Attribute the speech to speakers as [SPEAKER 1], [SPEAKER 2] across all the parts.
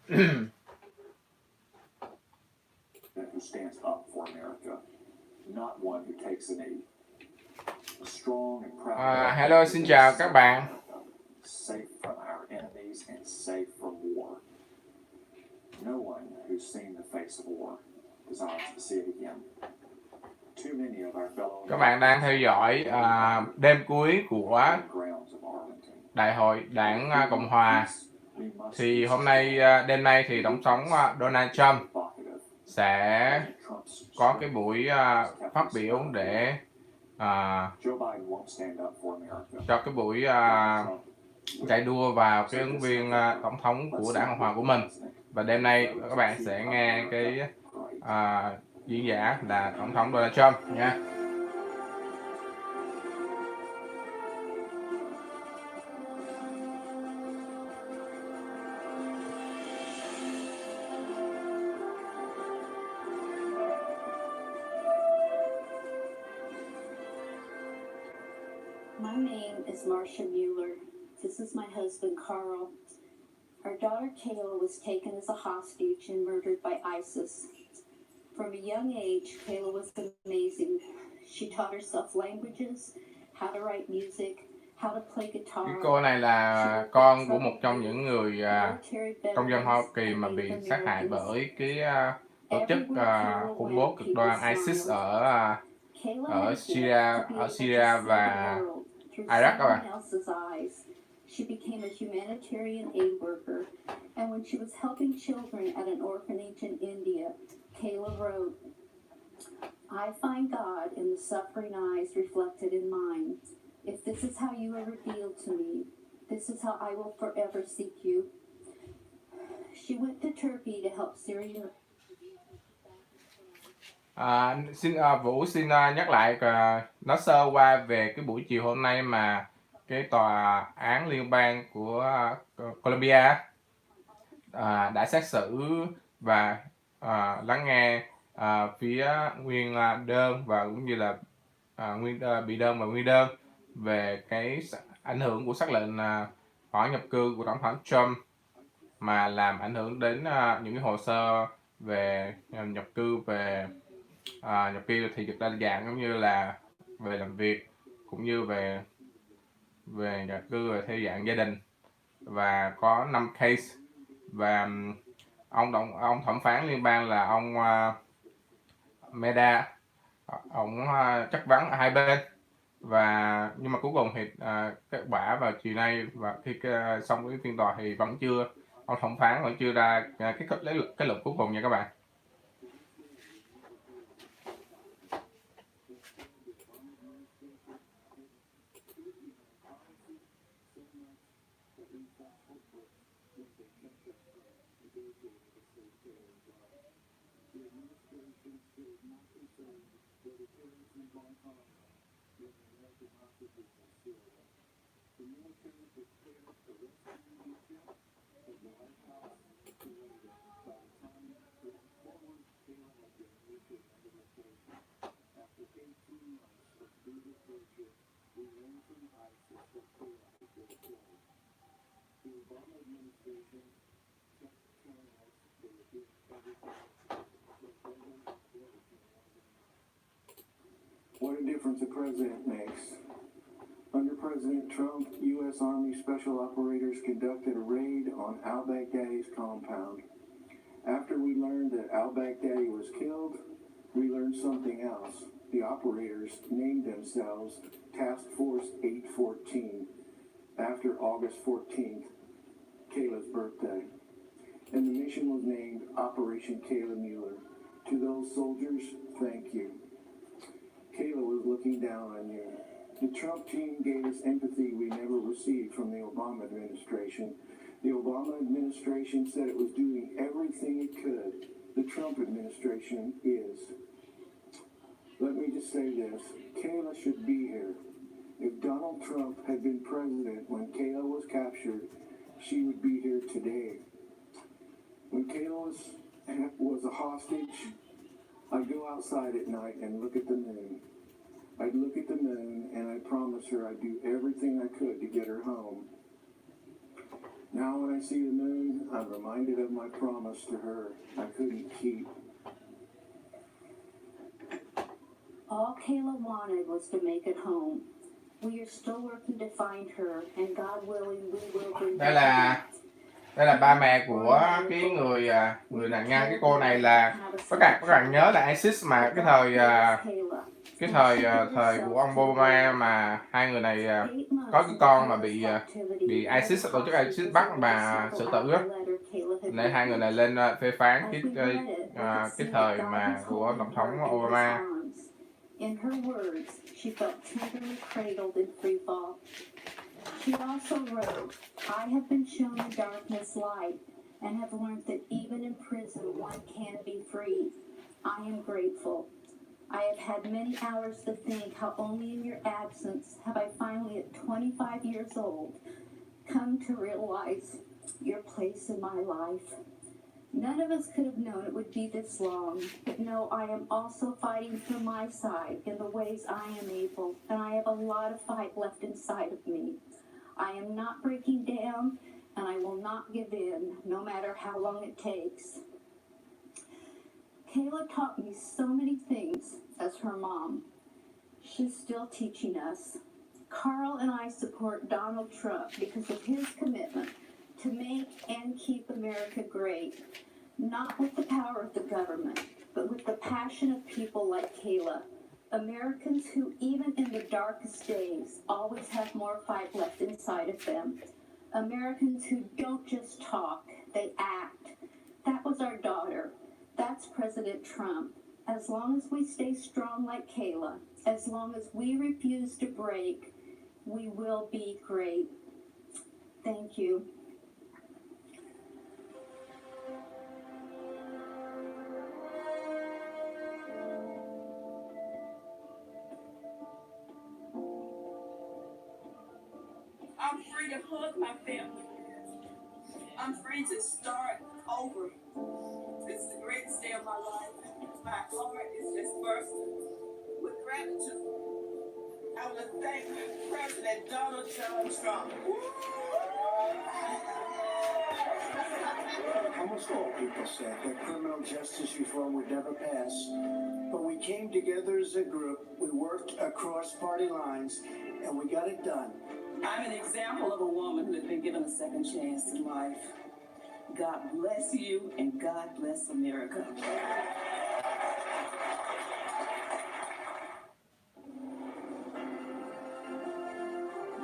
[SPEAKER 1] Who stands up for America, not one who takes a knee. A strong and proud
[SPEAKER 2] Hello, xin chào các bạn.
[SPEAKER 1] Safe from our enemies and safe from war. No one who's seen the face of war desires to see it again. Too many of our fellow.
[SPEAKER 2] Các bạn đang theo dõi đêm cuối của Đại hội Đảng Cộng Hòa. Thì hôm nay, đêm nay thì Tổng thống Donald Trump sẽ có cái buổi phát biểu để cho cái buổi chạy đua vào cái ứng viên tổng thống của Đảng Cộng Hòa của mình. Và đêm nay các bạn sẽ nghe cái diễn giả là Tổng thống Donald Trump nha.
[SPEAKER 3] My name is Marcia Mueller. This is my husband, Carl. Our daughter, Kayla, was taken as a hostage and murdered by ISIS. From a young age, Kayla was amazing. She taught herself languages, how to write music, how to play guitar.
[SPEAKER 2] Cái cô này là con của một trong những người công dân Hoa Kỳ mà bị sát hại bởi cái tổ chức khủng bố cực đoan ISIS ở Syria và Iraq các bạn.
[SPEAKER 3] She became a humanitarian aid worker, and when she was helping children at an orphanage in India, Kayla wrote, I find God in the suffering eyes reflected in mine. If this is how you are revealed to me, this is how I will forever seek you. She went to Turkey to help Syrian.
[SPEAKER 2] Vũ xin nhắc lại nói sơ qua về cái buổi chiều hôm nay mà cái tòa án liên bang của Colombia đã xét xử và lắng nghe phía nguyên đơn và cũng như là bị đơn và nguyên đơn về cái ảnh hưởng của sắc lệnh hoãn nhập cư của tổng thống Trump mà làm ảnh hưởng đến những cái hồ sơ về nhập cư thị thực đa dạng, cũng như là về làm việc, cũng như về nhập cư về theo dạng gia đình. Và có 5 case, và ông thẩm phán liên bang là ông Meda, ông chất vấn hai bên, và nhưng mà cuối cùng thì kết quả vào chiều nay, và khi xong cái phiên tòa thì vẫn chưa, ông thẩm phán vẫn chưa ra cái luận cuối cùng nha các bạn.
[SPEAKER 4] What a difference a president makes. Under President Trump, U.S. Army Special Operators conducted a raid on al-Baghdadi's compound. After we learned that al-Baghdadi was killed, we learned something else. The operators named themselves Task Force 814 after August 14th, Kayla's birthday. And the mission was named Operation Kayla Mueller. To those soldiers, thank you. Kayla was looking down on you. The Trump team gave us empathy we never received from the Obama administration. The Obama administration said it was doing everything it could. The Trump administration is. Let me just say this. Kayla should be here. If Donald Trump had been president when Kayla was captured, she would be here today. When Kayla was a hostage, I'd go outside at night and look at the moon. I'd look at the moon and I'd promise her I'd do everything I could to get her home. Now when I see the moon, I'm reminded of my promise to her I couldn't keep.
[SPEAKER 3] All Kayla wanted was to make it home. We are still working to find her, and God willing, we will bring
[SPEAKER 2] Đây
[SPEAKER 3] her
[SPEAKER 2] là
[SPEAKER 3] home.
[SPEAKER 2] ba mẹ của cái người nạn nhân. Cái cô này là các bạn nhớ là ISIS mà cái thời của ông Obama mà hai người này có cái con mà bị ISIS, tổ chức ISIS bắt và xử tử á. Nên hai người này lên phê phán cái thời mà của tổng thống Obama.
[SPEAKER 3] In her words, she felt tenderly cradled in free fall. She also wrote, I have been shown in darkness light and have learned that even in prison one can be free. I am grateful. I have had many hours to think how only in your absence have I finally at 25 years old come to realize your place in my life. None of us could have known it would be this long, but no, I am also fighting for my side in the ways I am able, and I have a lot of fight left inside of me. I am not breaking down, and I will not give in, no matter how long it takes. Kayla taught me so many things as her mom. She's still teaching us. Carl and I support Donald Trump because of his commitment to make and keep America great, not with the power of the government, but with the passion of people like Kayla, Americans who, even in the darkest days, always have more fight left inside of them. Americans who don't just talk, they act. That was our daughter. That's President Trump. As long as we stay strong like Kayla, as long as we refuse to break, we will be great. Thank you.
[SPEAKER 5] I'm free to hug my family. I'm free to start over. This is the greatest day of my life. My heart is just bursting with gratitude. I want to thank President Donald Trump.
[SPEAKER 4] Almost all people said that criminal justice reform would never pass. But we came together as a group, we worked across party lines, and we got it done.
[SPEAKER 5] I'm an example of a woman who has been given a second chance in life. God bless you and God bless America.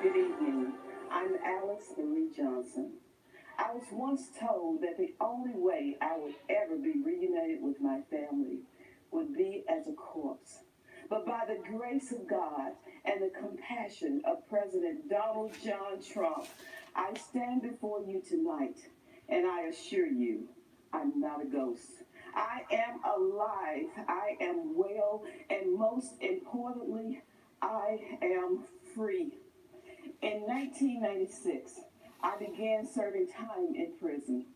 [SPEAKER 5] Good evening. I'm Alice Marie Johnson. I was once told that the only way I would ever be reunited with my family would be as a corpse. But by the grace of God and the compassion of President Donald John Trump, I stand before you tonight, and I assure you, I'm not a ghost. I am alive, I am well, and most importantly, I am free. In 1996, I began serving time in prison,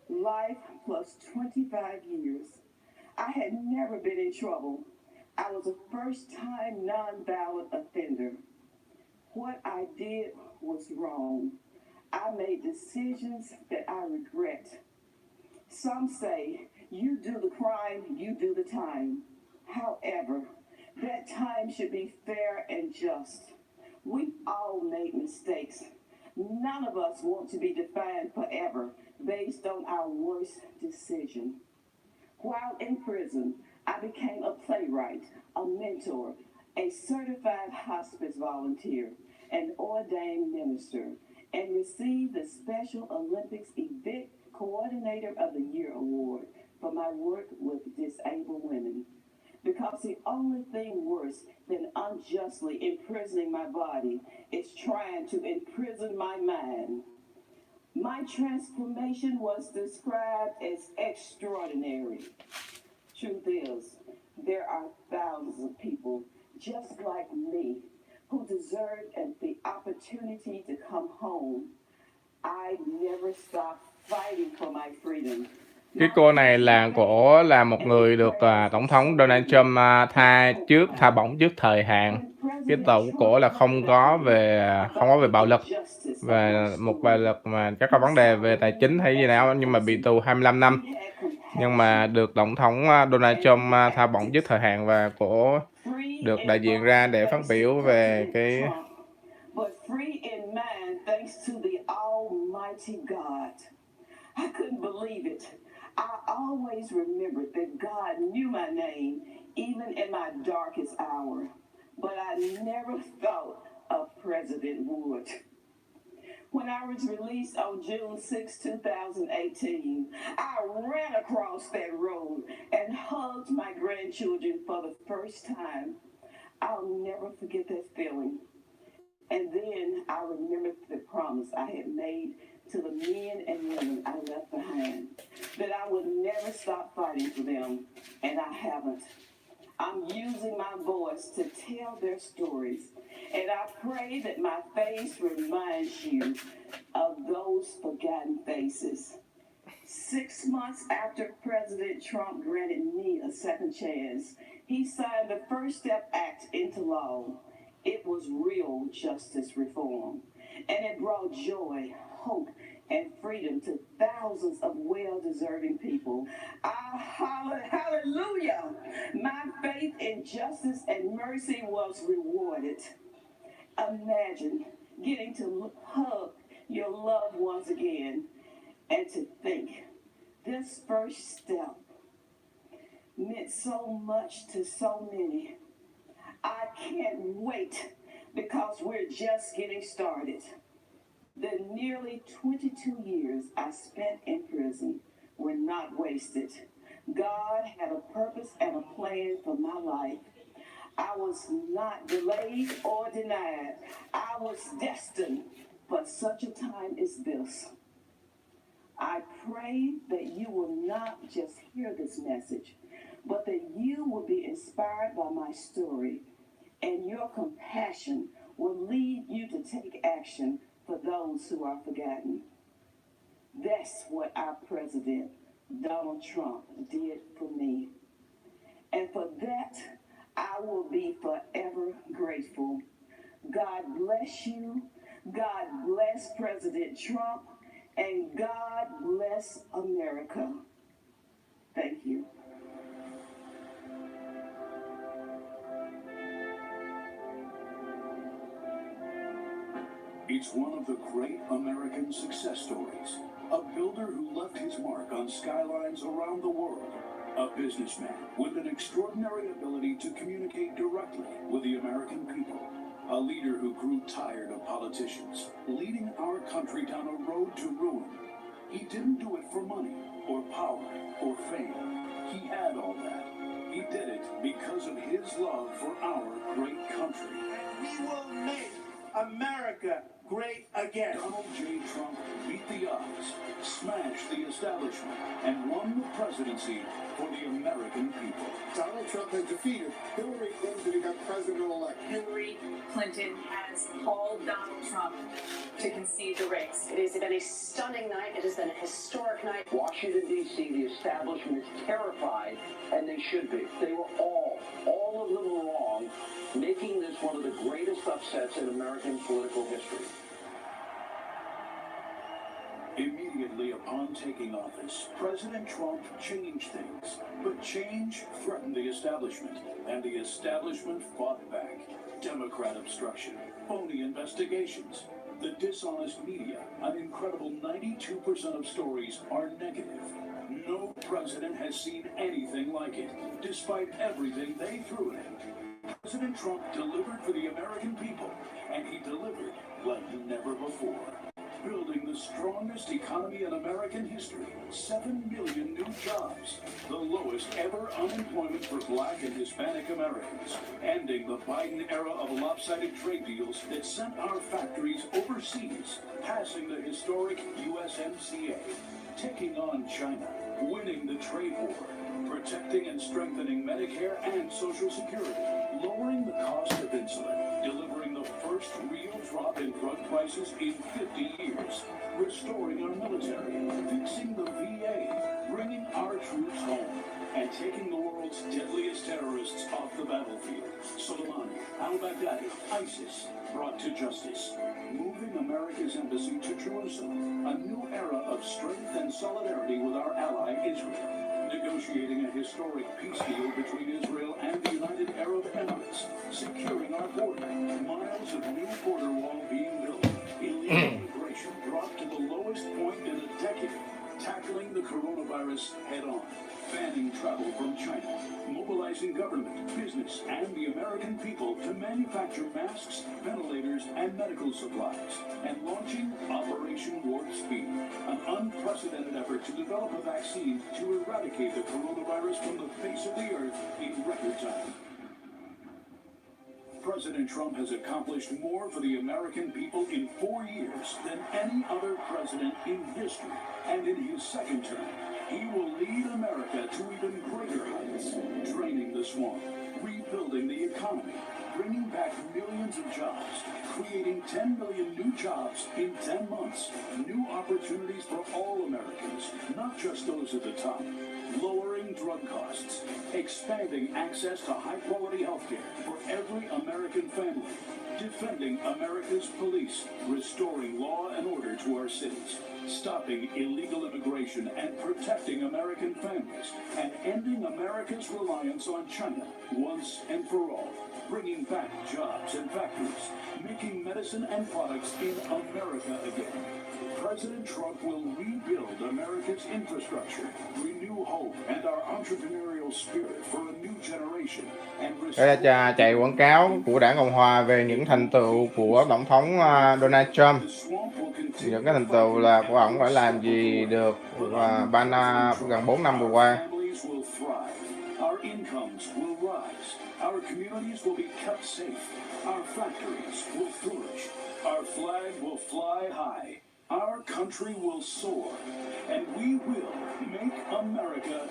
[SPEAKER 5] life plus 25 years. I had never been in trouble. I was a first-time nonviolent offender. What I did was wrong. I made decisions that I regret. Some say, you do the crime, you do the time. However, that time should be fair and just. We've all made mistakes. None of us want to be defined forever based on our worst decision. While in prison, I became a playwright, a mentor, a certified hospice volunteer, an ordained minister, and received the Special Olympics Event Coordinator of the Year award for my work with disabled women. Because the only thing worse than unjustly imprisoning my body is trying to imprison my mind. My transformation was described as extraordinary. Truth is, there are thousands of people just like me who deserve the opportunity to come home. I never stopped fighting for my freedom.
[SPEAKER 2] Cái cô này là một người được tổng thống Donald Trump tha bổng trước thời hạn. cái tờ của cổ là không có về bạo lực, và một bạo lực mà chắc là vấn đề về tài chính hay gì nào, nhưng mà bị tù 25 năm, nhưng mà được Tổng thống Donald Trump tha bổng trước thời hạn, và cổ được đại diện ra để phát biểu về cái
[SPEAKER 5] but free in mind thanks to the Almighty God. I couldn't believe it. I always remembered that God knew my name even in my darkest hour, but I never thought a president would. When I was released on June 6, 2018, I ran across that road and hugged my grandchildren for the first time. I'll never forget that feeling. And then I remembered the promise I had made to the men and women I left behind, that I would never stop fighting for them, and I haven't. I'm using my voice to tell their stories, and I pray that my face reminds you of those forgotten faces. 6 months after President Trump granted me a second chance, he signed the First Step Act into law. It was real justice reform, and it brought joy, hope, and freedom to thousands of well-deserving people. I hollered, hallelujah! My faith in justice and mercy was rewarded. Imagine getting to hug your loved ones again, and to think this first step meant so much to so many. I can't wait, because we're just getting started. The nearly 22 years I spent in prison were not wasted. God had a purpose and a plan for my life. I was not delayed or denied. I was destined for such a time as this. I pray that you will not just hear this message, but that you will be inspired by my story, and your compassion will lead you to take action for those who are forgotten. That's what our president, Donald Trump, did for me. And for that, I will be forever grateful. God bless you. God bless President Trump. And God bless America. Thank you.
[SPEAKER 6] It's one of the great American success stories. A builder who left his mark on skylines around the world. A businessman with an extraordinary ability to communicate directly with the American people. A leader who grew tired of politicians, leading our country down a road to ruin. He didn't do it for money, or power, or fame. He had all that. He did it because of his love for our great country.
[SPEAKER 7] We will make America great again.
[SPEAKER 6] Donald J. Trump beat the odds, smashed the establishment, and won the presidency for the American people.
[SPEAKER 4] Donald Trump has defeated Hillary Clinton to become president-elect.
[SPEAKER 8] Hillary Clinton has called Donald Trump to concede the race. It has been a stunning night. It has been a historic night.
[SPEAKER 9] Washington, D.C., the establishment is terrified, and they should be. They were all of them were wrong, making this one of the greatest upsets in American political history.
[SPEAKER 6] Immediately upon taking office, President Trump changed things. But change threatened the establishment, and the establishment fought back. Democrat obstruction, phony investigations, the dishonest media. An incredible 92% of stories are negative. No president has seen anything like it, despite everything they threw at him. President Trump delivered for the American people, and he delivered like never before. Building the strongest economy in American history, 7 million new jobs, the lowest ever unemployment for Black and Hispanic Americans, ending the Biden era of lopsided trade deals that sent our factories overseas, passing the historic USMCA, taking on China, winning the trade war, protecting and strengthening Medicare and Social Security, lowering the cost of insulin, delivering the first real drop in drug prices in 50 years, restoring our military, fixing the VA, bringing our troops home, and taking the world's deadliest terrorists off the battlefield. Soleimani, Al al-Baghdadi, ISIS, brought to justice. Moving America's embassy to Jerusalem, a new era of strength and solidarity with our ally Israel. Negotiating a historic peace deal between Israel and the United Arab Emirates, securing our border, miles of new border wall being built, illegal immigration dropped to the lowest point in a decade, tackling the coronavirus head-on, banning travel from China, mobilizing government, business, and the American people to manufacture masks, ventilators, and medical supplies, and launching Operation Warp Speed, an unprecedented effort to develop a vaccine to eradicate the coronavirus from the face of the earth in record time. President Trump has accomplished more for the American people in 4 years than any other president in history. And in his second term, he will lead America to even greater heights, draining the swamp, rebuilding the economy, bringing back millions of jobs, creating 10 million new jobs in 10 months, new opportunities for all Americans, not just those at the top, lowering drug costs, expanding access to high-quality health care for every American family, defending America's police, restoring law and order to our cities, stopping illegal immigration and protecting American families, and ending America's reliance on China once and for all, bringing back jobs and factories, making medicine and products in America again. President Trump will rebuild America's infrastructure, renew hope and our entrepreneurial spirit for a new generation, and
[SPEAKER 2] Đây là chạy quảng cáo của Đảng Cộng Hòa về những thành tựu của Tổng thống Donald Trump. Những cái thành tựu là của ông phải làm gì được gần 4 năm vừa qua.
[SPEAKER 6] Our incomes will rise. Our communities will be kept safe. Our factories will flourish. Our flag will fly high. Our country will soar. And we will make America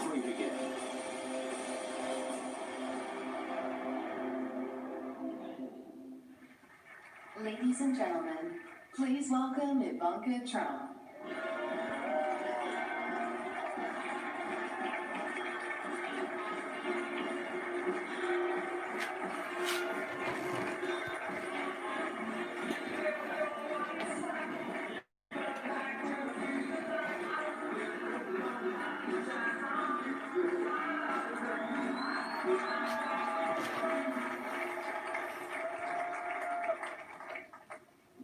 [SPEAKER 6] great again.
[SPEAKER 8] Ladies and gentlemen, please welcome Ivanka Trump.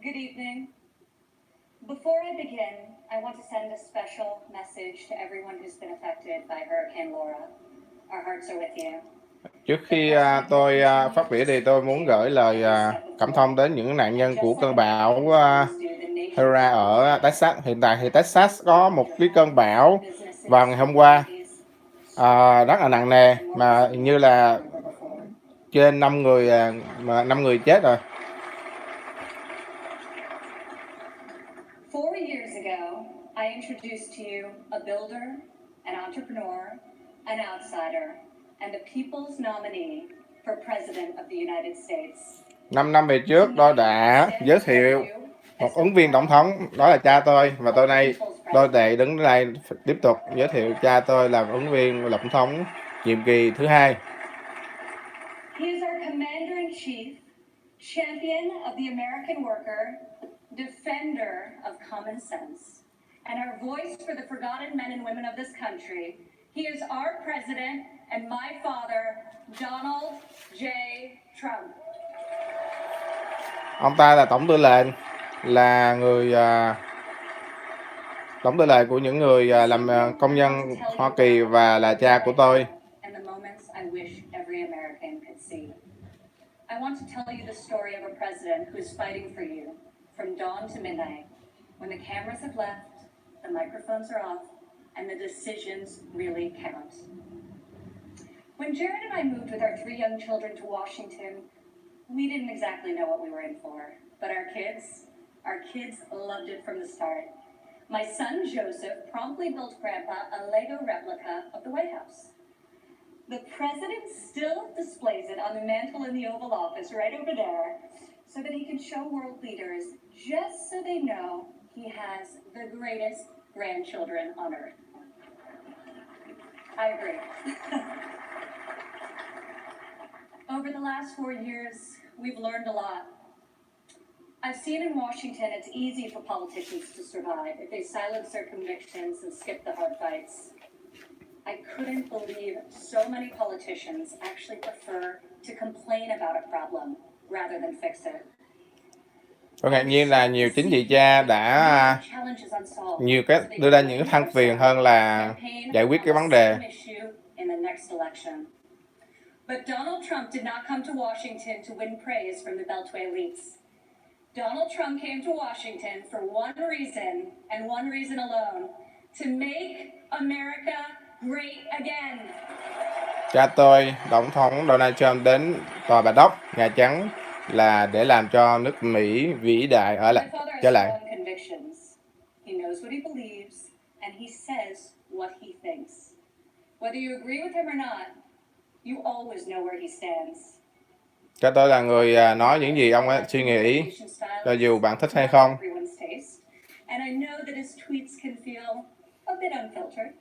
[SPEAKER 8] Good evening. Before I begin, I want to send a special message to everyone who's been affected by Hurricane Laura. Our hearts are with you.
[SPEAKER 2] Trước khi tôi phát biểu thì tôi muốn gửi lời cảm thông đến những nạn nhân của cơn bão Laura ở Texas. Hiện tại thì Texas có một cái cơn bão vào ngày hôm qua rất là nặng nề, mà như là trên 5 người chết rồi.
[SPEAKER 8] 4 years ago, I introduced to you a builder, an entrepreneur, an outsider, and the people's nominee for President of the United States.
[SPEAKER 2] 5 năm về trước, tôi đã giới thiệu một ứng viên tổng thống, đó là cha tôi, và tôi đây đứng đây tiếp tục giới thiệu cha tôi làm ứng viên tổng thống nhiệm kỳ thứ 2.
[SPEAKER 8] He is our commander-in-chief, champion of the American worker, defender of common sense, and our voice for the forgotten men and women of this country. He is our president and my father, Donald J. Trump.
[SPEAKER 2] Ông ta là tổng tư lệnh của những người làm công nhân Hoa Kỳ và là cha của tôi.
[SPEAKER 8] I want to tell you the story of a president who is fighting for you from dawn to midnight, when the cameras have left, the microphones are off, and the decisions really count. When Jared and I moved with our 3 young children to Washington, we didn't exactly know what we were in for, but our kids loved it from the start. My son Joseph promptly built Grandpa a Lego replica of the White House. The president still displays it on the mantle in the Oval Office right over there, so that he can show world leaders, just so they know he has the greatest grandchildren on earth. I agree. Over the last 4 years, we've learned a lot. I've seen in Washington it's easy for politicians to survive if they silence their convictions and skip the hard fights. I couldn't believe so many politicians actually prefer to complain about a problem rather than fix it.
[SPEAKER 2] Tôi ngạc nhiên là nhiều chính trị gia đã nhiều cái đưa ra những cái than phiền hơn là giải quyết cái vấn đề.
[SPEAKER 8] But Donald Trump did not come to Washington to win praise from the Beltway elites. Donald Trump came to Washington for one reason and one reason alone, to make America great again.
[SPEAKER 2] Cha tôi, Tổng thống Donald Trump đến Tòa Bạch Ốc, Nhà Trắng là để làm cho nước Mỹ vĩ đại trở lại.
[SPEAKER 8] He knows what he believes and he says what he thinks. Whether you agree with him or not, you always know where he stands.
[SPEAKER 2] Cha tôi là người nói những gì ông ấy suy nghĩ, cho dù bạn thích hay không.
[SPEAKER 8] And I know that his tweets can feel a bit unfiltered,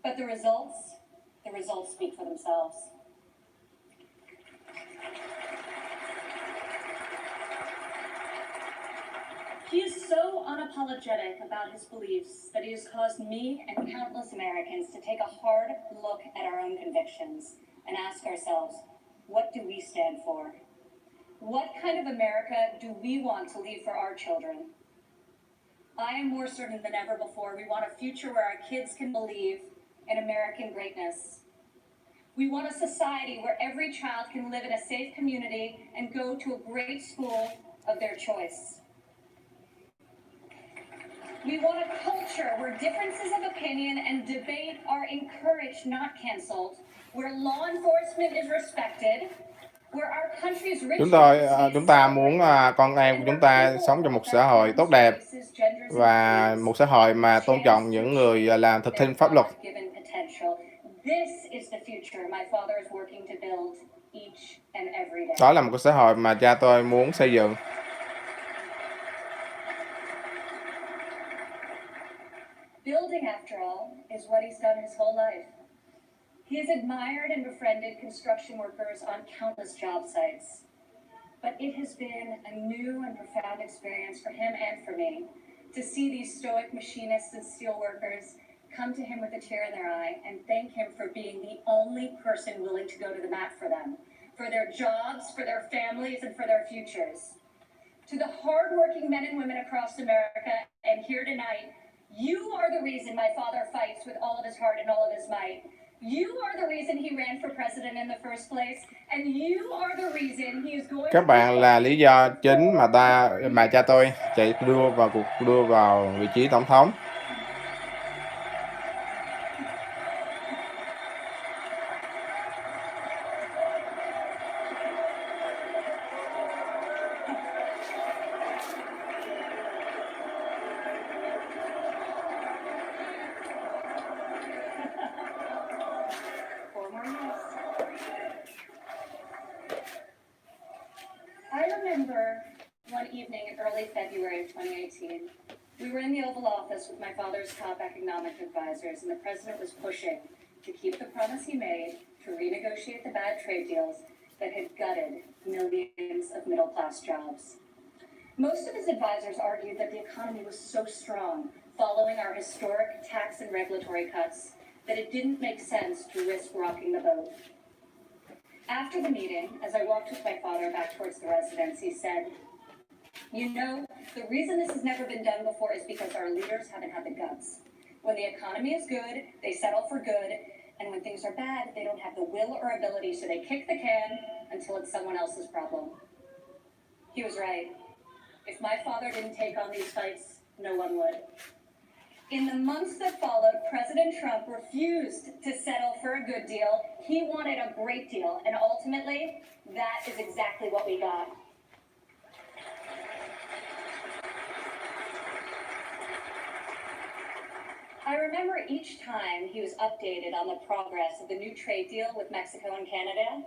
[SPEAKER 8] but the results speak for themselves. He is so unapologetic about his beliefs that he has caused me and countless Americans to take a hard look at our own convictions and ask ourselves, what do we stand for? What kind of America do we want to leave for our children? I am more certain than ever before we want a future where our kids can believe in American greatness. We want a society where every child can live in a safe community and go to a great school of their choice. We want a culture where differences of opinion and debate are encouraged, not canceled, where law enforcement is respected, where our country's rich
[SPEAKER 2] Chúng ta muốn con em của chúng ta sống trong một xã hội tốt đẹp và một xã hội mà tôn trọng những người làm thực thi pháp luật. Đó là một cái xã hội mà cha tôi muốn xây dựng.
[SPEAKER 8] Building, after all, is what he's done his whole life. He has admired and befriended construction workers on countless job sites. But it has been a new and profound experience for him and for me to see these stoic machinists and steel workers come to him with a tear in their eye and thank him for being the only person willing to go to the mat for them, for their jobs, for their families, and for their futures. To the hardworking men and women across America and here tonight, you are the reason my father fights with all of his heart and all of his might. You are the reason he ran for president in the first place, and you are the reason he is going.
[SPEAKER 2] Các bạn là lý do chính mà cha tôi chạy đua vào vị trí tổng thống.
[SPEAKER 8] I remember one evening in early February of 2018, we were in the Oval Office with my father's top economic advisors, and the president was pushing to keep the promise he made to renegotiate the bad trade deals that had gutted millions of middle-class jobs. Most of his advisors argued that the economy was so strong following our historic tax and regulatory cuts that it didn't make sense to risk rocking the boat. After the meeting, as I walked with my father back towards the residence, he said, "You know, the reason this has never been done before is because our leaders haven't had the guts. When the economy is good, they settle for good, and when things are bad, they don't have the will or ability, so they kick the can until it's someone else's problem." He was right. If my father didn't take on these fights, no one would. In the months that followed, President Trump refused to settle for a good deal. He wanted a great deal, and ultimately, that is exactly what we got. I remember each time he was updated on the progress of the new trade deal with Mexico and Canada,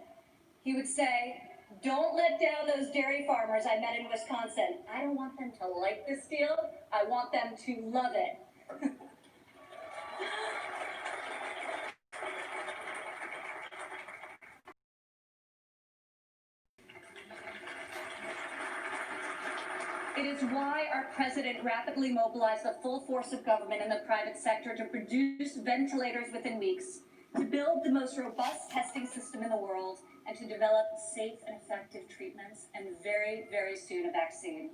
[SPEAKER 8] he would say, "Don't let down those dairy farmers I met in Wisconsin. I don't want them to like this deal. I want them to love it." It is why our president rapidly mobilized the full force of government and the private sector to produce ventilators within weeks, to build the most robust testing system in the world, and to develop safe and effective treatments, and very, very soon a vaccine.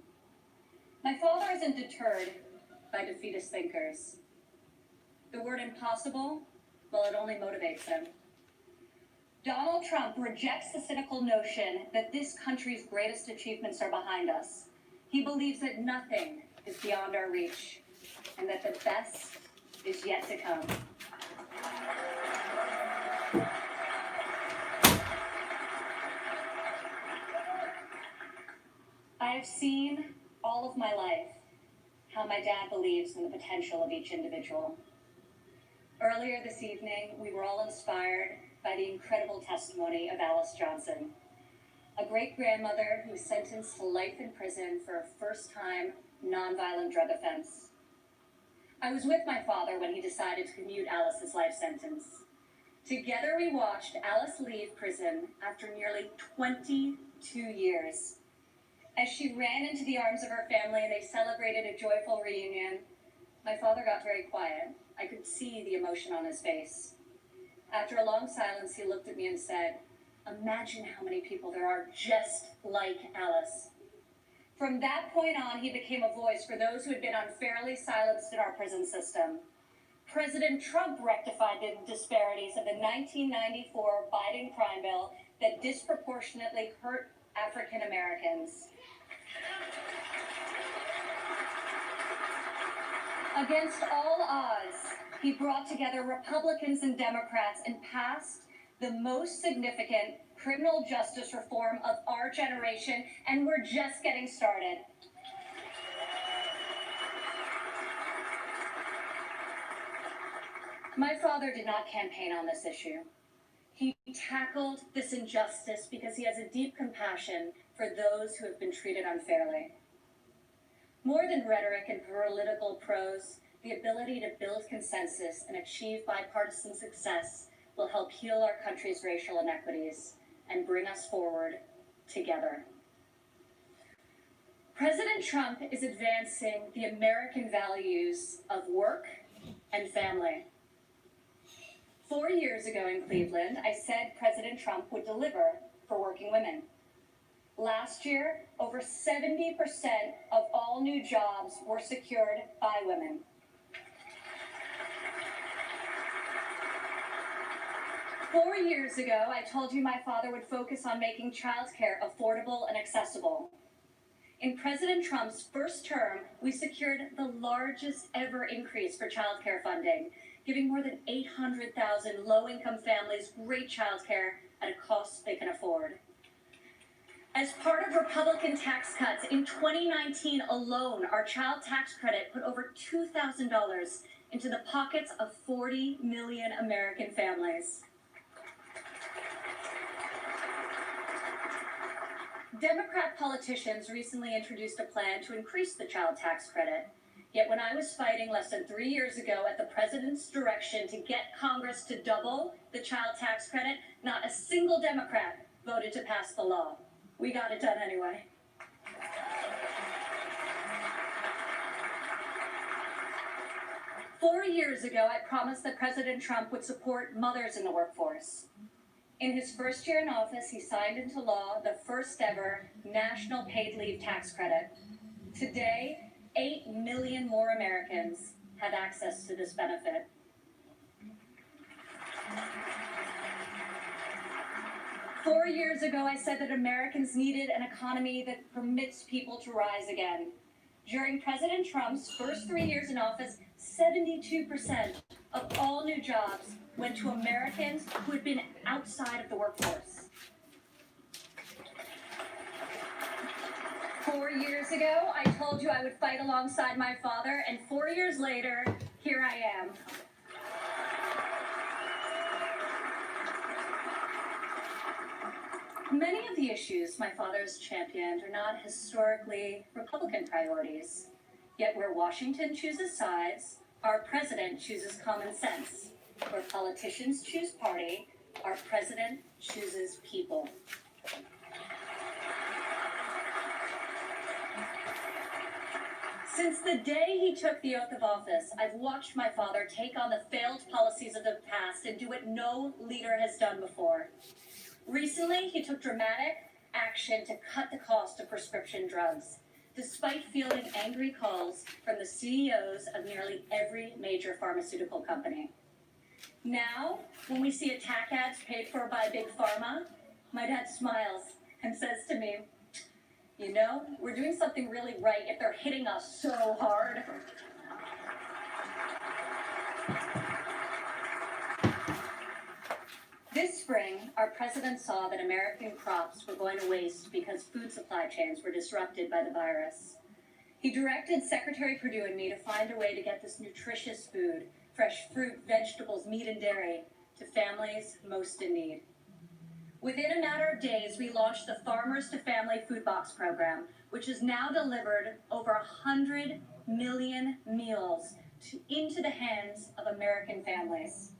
[SPEAKER 8] My father isn't deterred by defeatist thinkers. The word impossible, well, it only motivates him. Donald Trump rejects the cynical notion that this country's greatest achievements are behind us. He believes that nothing is beyond our reach, and that the best is yet to come. I have seen all of my life how my dad believes in the potential of each individual. Earlier this evening, we were all inspired by the incredible testimony of Alice Johnson, a great-grandmother who was sentenced to life in prison for a first-time nonviolent drug offense. I was with my father when he decided to commute Alice's life sentence. Together we watched Alice leave prison after nearly 22 years. As she ran into the arms of her family and they celebrated a joyful reunion, my father got very quiet. I could see the emotion on his face. After a long silence, he looked at me and said, "Imagine how many people there are just like Alice." From that point on, he became a voice for those who had been unfairly silenced in our prison system. President Trump rectified the disparities of the 1994 Biden crime bill that disproportionately hurt African Americans. Against all odds, he brought together Republicans and Democrats and passed the most significant criminal justice reform of our generation, and we're just getting started. My father did not campaign on this issue. He tackled this injustice because he has a deep compassion for those who have been treated unfairly. More than rhetoric and political prose, the ability to build consensus and achieve bipartisan success will help heal our country's racial inequities and bring us forward together. President Trump is advancing the American values of work and family. 4 years ago in Cleveland, I said President Trump would deliver for working women. Last year, over 70% of all new jobs were secured by women. Four years ago, I told you my father would focus on making childcare affordable and accessible. In President Trump's first term, we secured the largest ever increase for childcare funding, giving more than 800,000 low-income families great childcare at a cost they can afford. As part of Republican tax cuts, in 2019 alone, our child tax credit put over $2,000 into the pockets of 40 million American families. Democrat politicians recently introduced a plan to increase the child tax credit. Yet when I was fighting less than 3 years ago at the president's direction to get Congress to double the child tax credit, not a single Democrat voted to pass the law. We got it done anyway. Four years ago, I promised that President Trump would support mothers in the workforce. In his first year in office, he signed into law the first ever national paid leave tax credit. Today, 8 million more Americans have access to this benefit. Four years ago, I said that Americans needed an economy that permits people to rise again. During President Trump's first 3 years in office, 72% of all new jobs went to Americans who had been outside of the workforce. 4 years ago, I told you I would fight alongside my father, and 4 years later, here I am. Many of the issues my father has championed are not historically Republican priorities. Yet where Washington chooses sides, our president chooses common sense. Where politicians choose party, our president chooses people. Since the day he took the oath of office, I've watched my father take on the failed policies of the past and do what no leader has done before. Recently, he took dramatic action to cut the cost of prescription drugs, despite fielding angry calls from the CEOs of nearly every major pharmaceutical company. Now, when we see attack ads paid for by Big Pharma, my dad smiles and says to me, "You know, we're doing something really right if they're hitting us so hard." This spring, our president saw that American crops were going to waste because food supply chains were disrupted by the virus. He directed Secretary Perdue and me to find a way to get this nutritious food, fresh fruit, vegetables, meat, and dairy, to families most in need. Within a matter of days, we launched the Farmers to Family Food Box program, which has now delivered over 100 million meals into the hands of American families.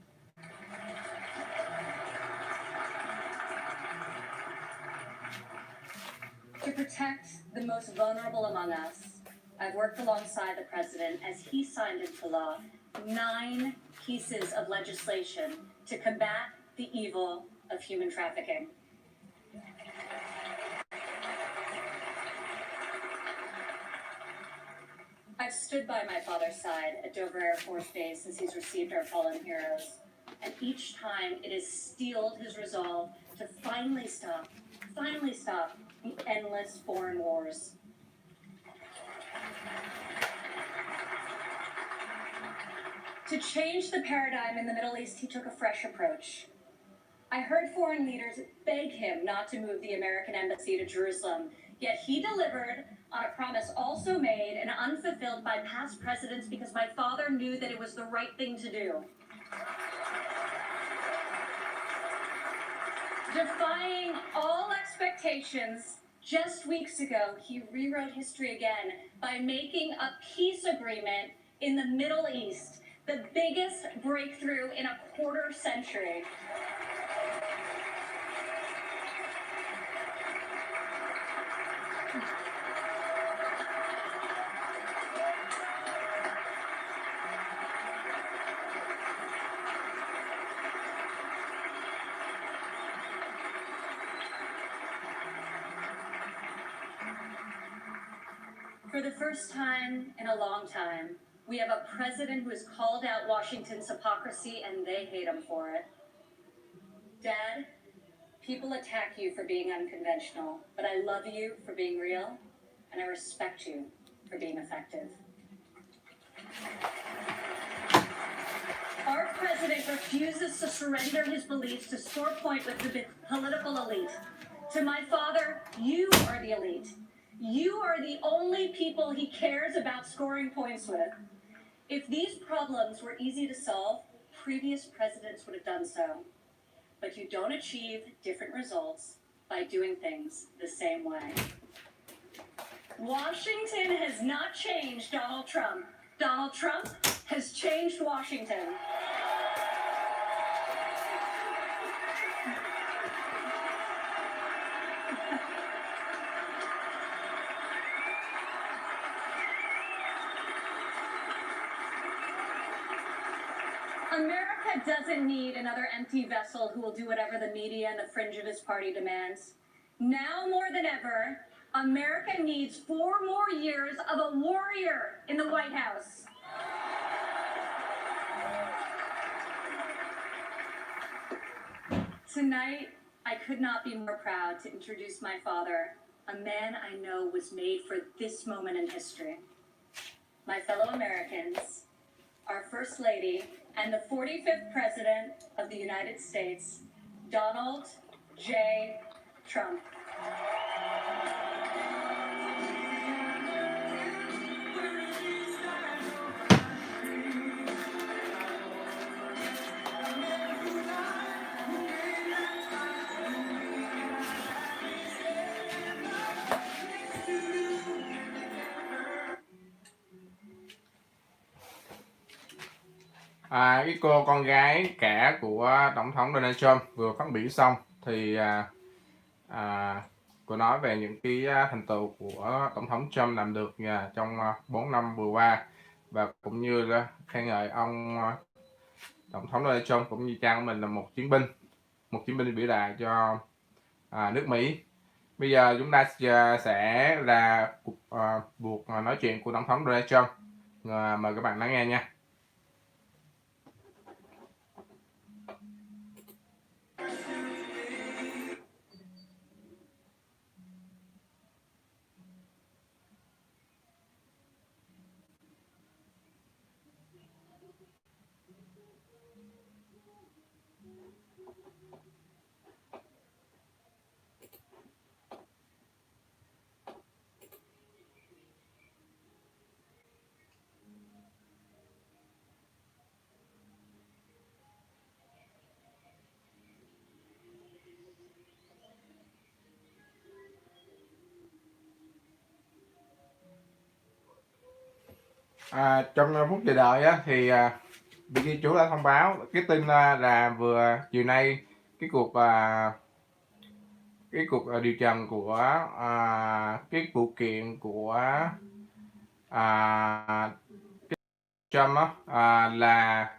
[SPEAKER 8] To protect the most vulnerable among us, I've worked alongside the president as he signed into law 9 pieces of legislation to combat the evil of human trafficking. I've stood by my father's side at Dover Air Force Base since he's received our fallen heroes, and each time it has steeled his resolve to finally stop the endless foreign wars. To change the paradigm in the Middle East, he took a fresh approach. I heard foreign leaders beg him not to move the American embassy to Jerusalem, yet he delivered on a promise also made and unfulfilled by past presidents because my father knew that it was the right thing to do. Defying all expectations, just weeks ago, he rewrote history again by making a peace agreement in the Middle East, the biggest breakthrough in a quarter century. For the first time in a long time, we have a president who has called out Washington's hypocrisy, and they hate him for it. Dad, people attack you for being unconventional, but I love you for being real, and I respect you for being effective. Our president refuses to surrender his beliefs to score point with the political elite. To my father, you are the elite. You are the only people he cares about scoring points with. If these problems were easy to solve, previous presidents would have done so. But you don't achieve different results by doing things the same way. Washington has not changed Donald Trump. Donald Trump has changed Washington. America doesn't need another empty vessel who will do whatever the media and the fringe of his party demands. Now more than ever, America needs 4 more years of a warrior in the White House. Tonight, I could not be more proud to introduce my father, a man I know was made for this moment in history. My fellow Americans, our First Lady, and the 45th President of the United States, Donald J. Trump.
[SPEAKER 2] Cái cô con gái cả của Tổng thống Donald Trump vừa phát biểu xong thì Cô nói về những cái thành tựu của Tổng thống Trump làm được trong 4 năm vừa qua, và cũng như là khen ngợi ông Tổng thống Donald Trump cũng như cha của mình là một chiến binh vĩ đại cho nước Mỹ. Bây giờ chúng ta sẽ là buộc nói chuyện của Tổng thống Donald Trump. Mời các bạn lắng nghe nha. Trong phút chờ đợi á, thì vị ghi chú đã thông báo cái tin là vừa chiều nay cái cuộc điều trần của cái vụ kiện của Trump là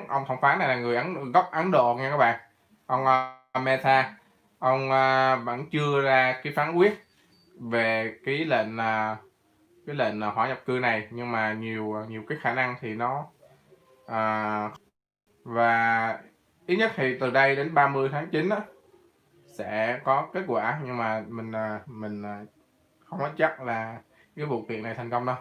[SPEAKER 2] ông thẩm phán này là người gốc Ấn Độ nha các bạn, ông Mehta. Ông vẫn chưa ra cái phán quyết về cái lệnh hỏi nhập cư này, nhưng mà nhiều cái khả năng thì nó và ít nhất thì từ đây đến 30 tháng 9 á, sẽ có kết quả, nhưng mà mình không có chắc là cái vụ kiện này thành công đâu.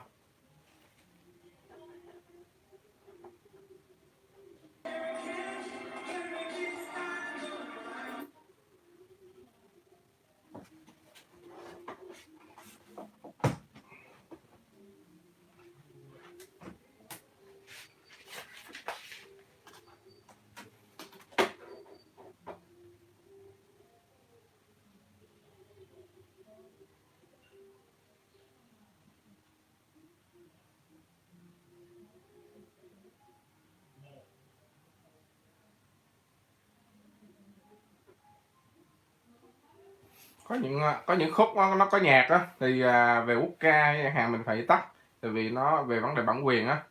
[SPEAKER 2] Có những khúc nó có nhạc á, thì về quốc ca chẳng hạn mình phải tắt, tại vì nó về vấn đề bản quyền á,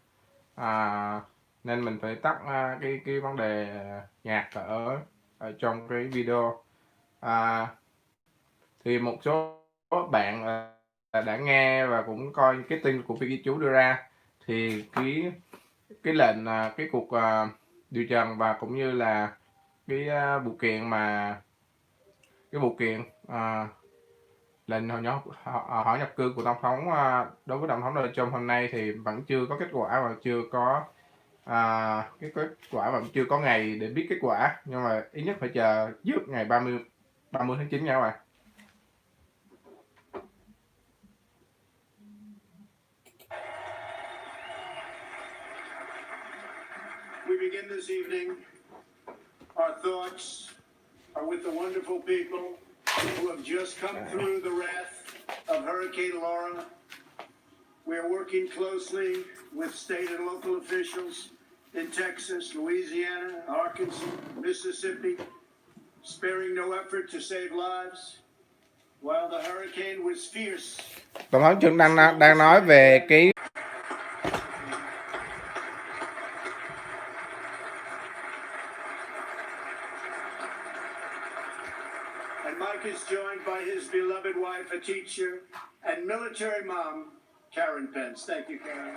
[SPEAKER 2] nên mình phải tắt cái vấn đề nhạc ở trong cái video. Thì một số bạn đã nghe và cũng coi cái tin của phi chú đưa ra, thì cái lệnh cái cuộc điều trần và cũng như là cái vụ kiện lệnh hỏi nhập cư của tổng thống đối với tổng thống Donald Trump hôm nay thì vẫn chưa có kết quả, và chưa có cái kết quả vẫn chưa có ngày để biết kết quả, nhưng mà ít nhất phải chờ trước ngày 30 tháng 9 nha các bạn.
[SPEAKER 7] We begin this evening. Our thoughts are with the wonderful people who have just come through the wrath of Hurricane Laura. We are working closely with state and local officials in Texas, Louisiana, Arkansas, Mississippi, sparing no effort to save lives. While the hurricane was fierce.
[SPEAKER 2] Tổng thống Trump đang nói về cái
[SPEAKER 7] Mike is joined by his beloved wife, a teacher, and military mom, Karen Pence. Thank you, Karen.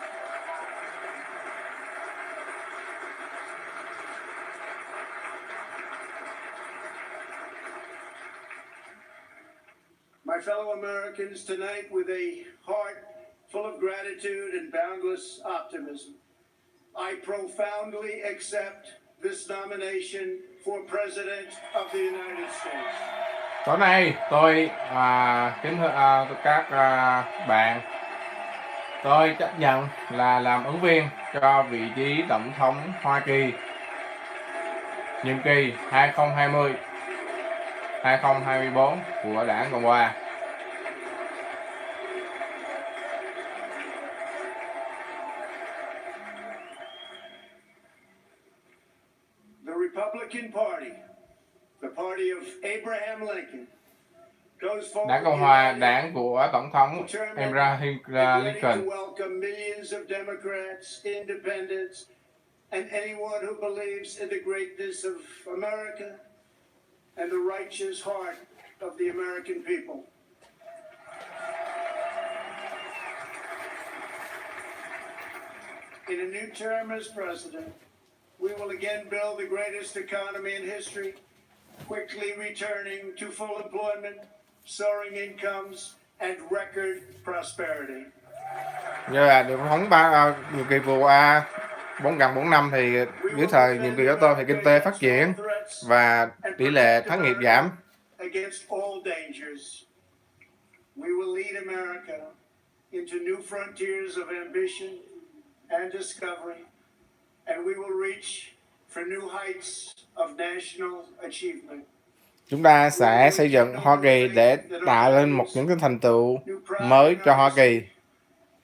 [SPEAKER 7] My fellow Americans, tonight, with a heart full of gratitude and boundless optimism, I profoundly accept this nomination for President of the United States.
[SPEAKER 2] Tối nay tôi kính thưa các bạn, tôi chấp nhận là làm ứng viên cho vị trí tổng thống Hoa Kỳ nhiệm kỳ 2020-2024 của Đảng Cộng Hòa.
[SPEAKER 7] The Republican Party, the party of of Abraham Lincoln goes forward
[SPEAKER 2] Đảng Cộng Hòa, đảng của Tổng thống Abraham
[SPEAKER 7] ready to
[SPEAKER 2] Lincoln.
[SPEAKER 7] welcome millions of Democrats, independents, and anyone who believes in the greatness of America and the righteous heart of the American people. In a new term as president, we will again build the greatest economy in history, quickly returning to full employment, soaring incomes, and record prosperity.
[SPEAKER 2] Như là được thống nhiệm kỳ vừa qua gần 4 năm thì dưới thời nhiệm kỳ của tôi thì kinh tế phát triển và tỷ lệ thất nghiệp giảm.
[SPEAKER 7] Against all dangers, we will lead America into new frontiers of ambition and discovery, and we will reach for new heights of national achievement.
[SPEAKER 2] Chúng ta sẽ xây dựng Hoa Kỳ để tạo lên những cái thành tựu mới cho Hoa Kỳ.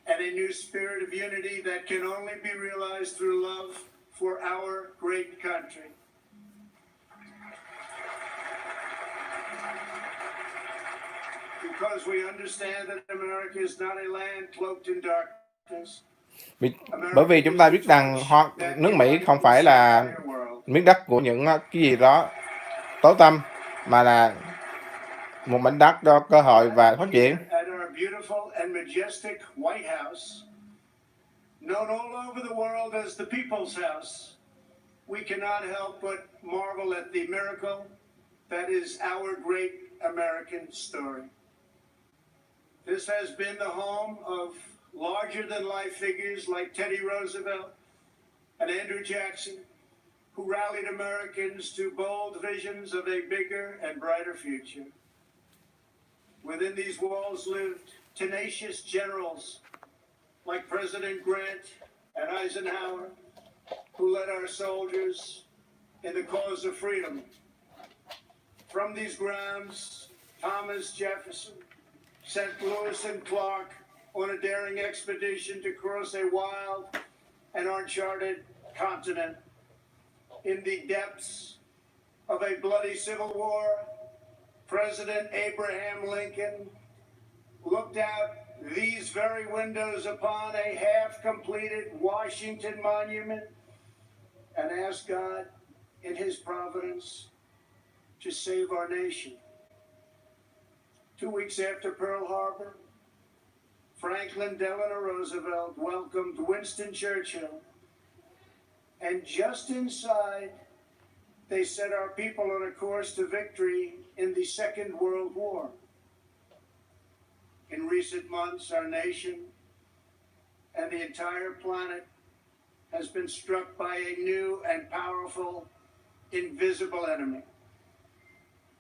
[SPEAKER 7] And a new spirit of unity that can only be realized through love for our great country. Because we understand that America is not a land cloaked in darkness.
[SPEAKER 2] Bởi vì chúng ta biết rằng nước Mỹ không phải là miếng đất của những cái gì đó tối tăm, mà là một mảnh đất cho cơ hội và phát triển.
[SPEAKER 7] Known all over the world as the people's house, we cannot help but marvel at the miracle that is our great American story. This has been the home of larger-than-life figures like Teddy Roosevelt and Andrew Jackson, who rallied Americans to bold visions of a bigger and brighter future. Within these walls lived tenacious generals like President Grant and Eisenhower, who led our soldiers in the cause of freedom. From these grounds, Thomas Jefferson sent Lewis and Clark on a daring expedition to cross a wild and uncharted continent. In the depths of a bloody civil war, President Abraham Lincoln looked out these very windows upon a half-completed Washington monument and asked God in his providence to save our nation. 2 weeks after Pearl Harbor, Franklin Delano Roosevelt welcomed Winston Churchill, and just inside, they set our people on a course to victory in the Second World War. In recent months, our nation and the entire planet has been struck by a new and powerful, invisible enemy.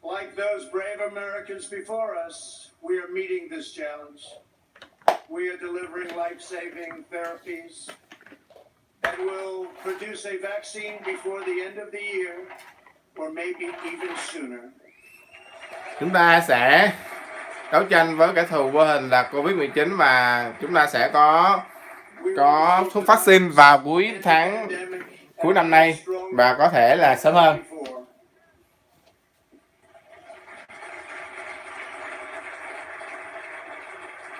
[SPEAKER 7] Like those brave Americans before us, we are meeting this challenge. We are delivering life-saving therapies and will produce a vaccine before the end of the year, or maybe even sooner.
[SPEAKER 2] Chúng ta sẽ đấu tranh với kẻ thù vô hình là Covid-19 và chúng ta sẽ có thuốc vaccine vào cuối năm nay và có thể là sớm hơn.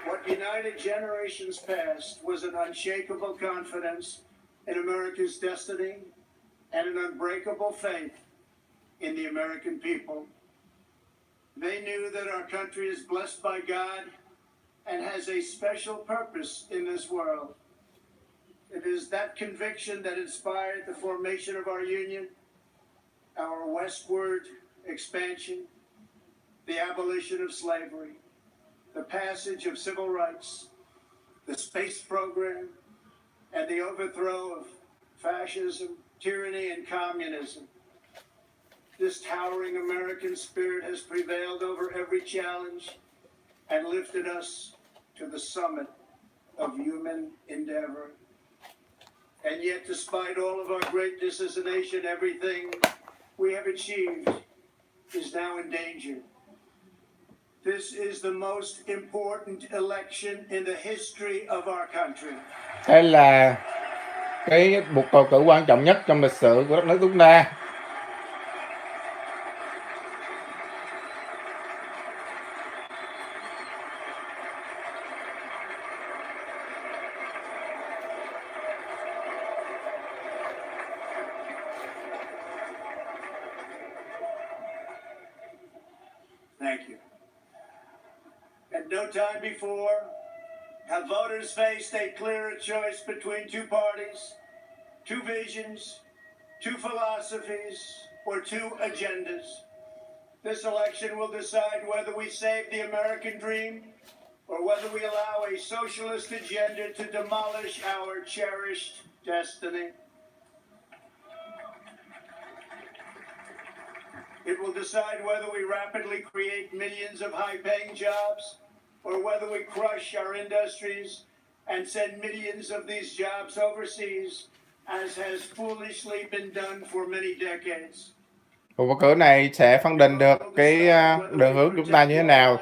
[SPEAKER 7] What united generations past was an unshakable confidence in America's destiny and an unbreakable faith in the American people. They knew that our country is blessed by God and has a special purpose in this world. It is that conviction that inspired the formation of our union, our westward expansion, the abolition of slavery, the passage of civil rights, the space program, and the overthrow of fascism, tyranny, and communism. This towering American spirit has prevailed over every challenge and lifted us to the summit of human endeavor. And yet, despite all of our greatness as a nation, everything we have achieved is now in danger. This is the most important election in the history of our country.
[SPEAKER 2] Đây là cái cuộc bầu cử quan trọng nhất trong lịch sử của đất nước chúng ta.
[SPEAKER 7] Thank you. At no time before have voters faced a clearer choice between two parties, two visions, two philosophies, or two agendas. This election will decide whether we save the American dream or whether we allow a socialist agenda to demolish our cherished destiny. It will decide whether we rapidly create millions of high-paying jobs or whether we crush our industries and send millions of these jobs overseas, as has foolishly been done for many decades.
[SPEAKER 2] Cuộc bầu cử này sẽ phân định được cái đường hướng chúng ta như thế nào,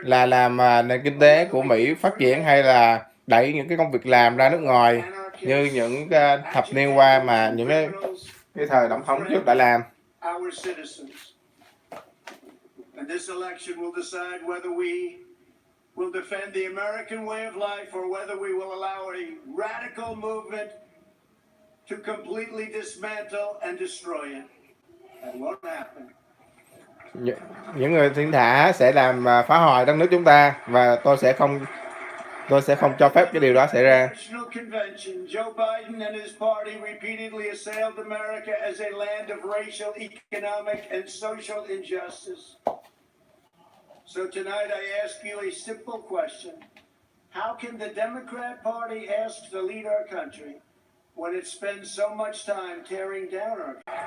[SPEAKER 2] là làm nền kinh tế của Mỹ phát triển hay là đẩy những cái công việc làm ra nước ngoài như những thập niên qua mà những cái thời tổng thống trước đã làm.
[SPEAKER 7] And this election will decide whether we will defend the American way of life or whether we will allow a radical movement to completely dismantle and destroy it. That won't happen.
[SPEAKER 2] Những người thiên thả sẽ làm phá hoại đất nước chúng ta và tôi sẽ không cho phép cái điều đó xảy ra.
[SPEAKER 7] National Convention, Joe Biden and his party repeatedly assailed America as a land of racial, economic, and social injustice. So tonight I ask you a simple question. How can the Democrat Party ask to lead our country when it spends so much time tearing down our country?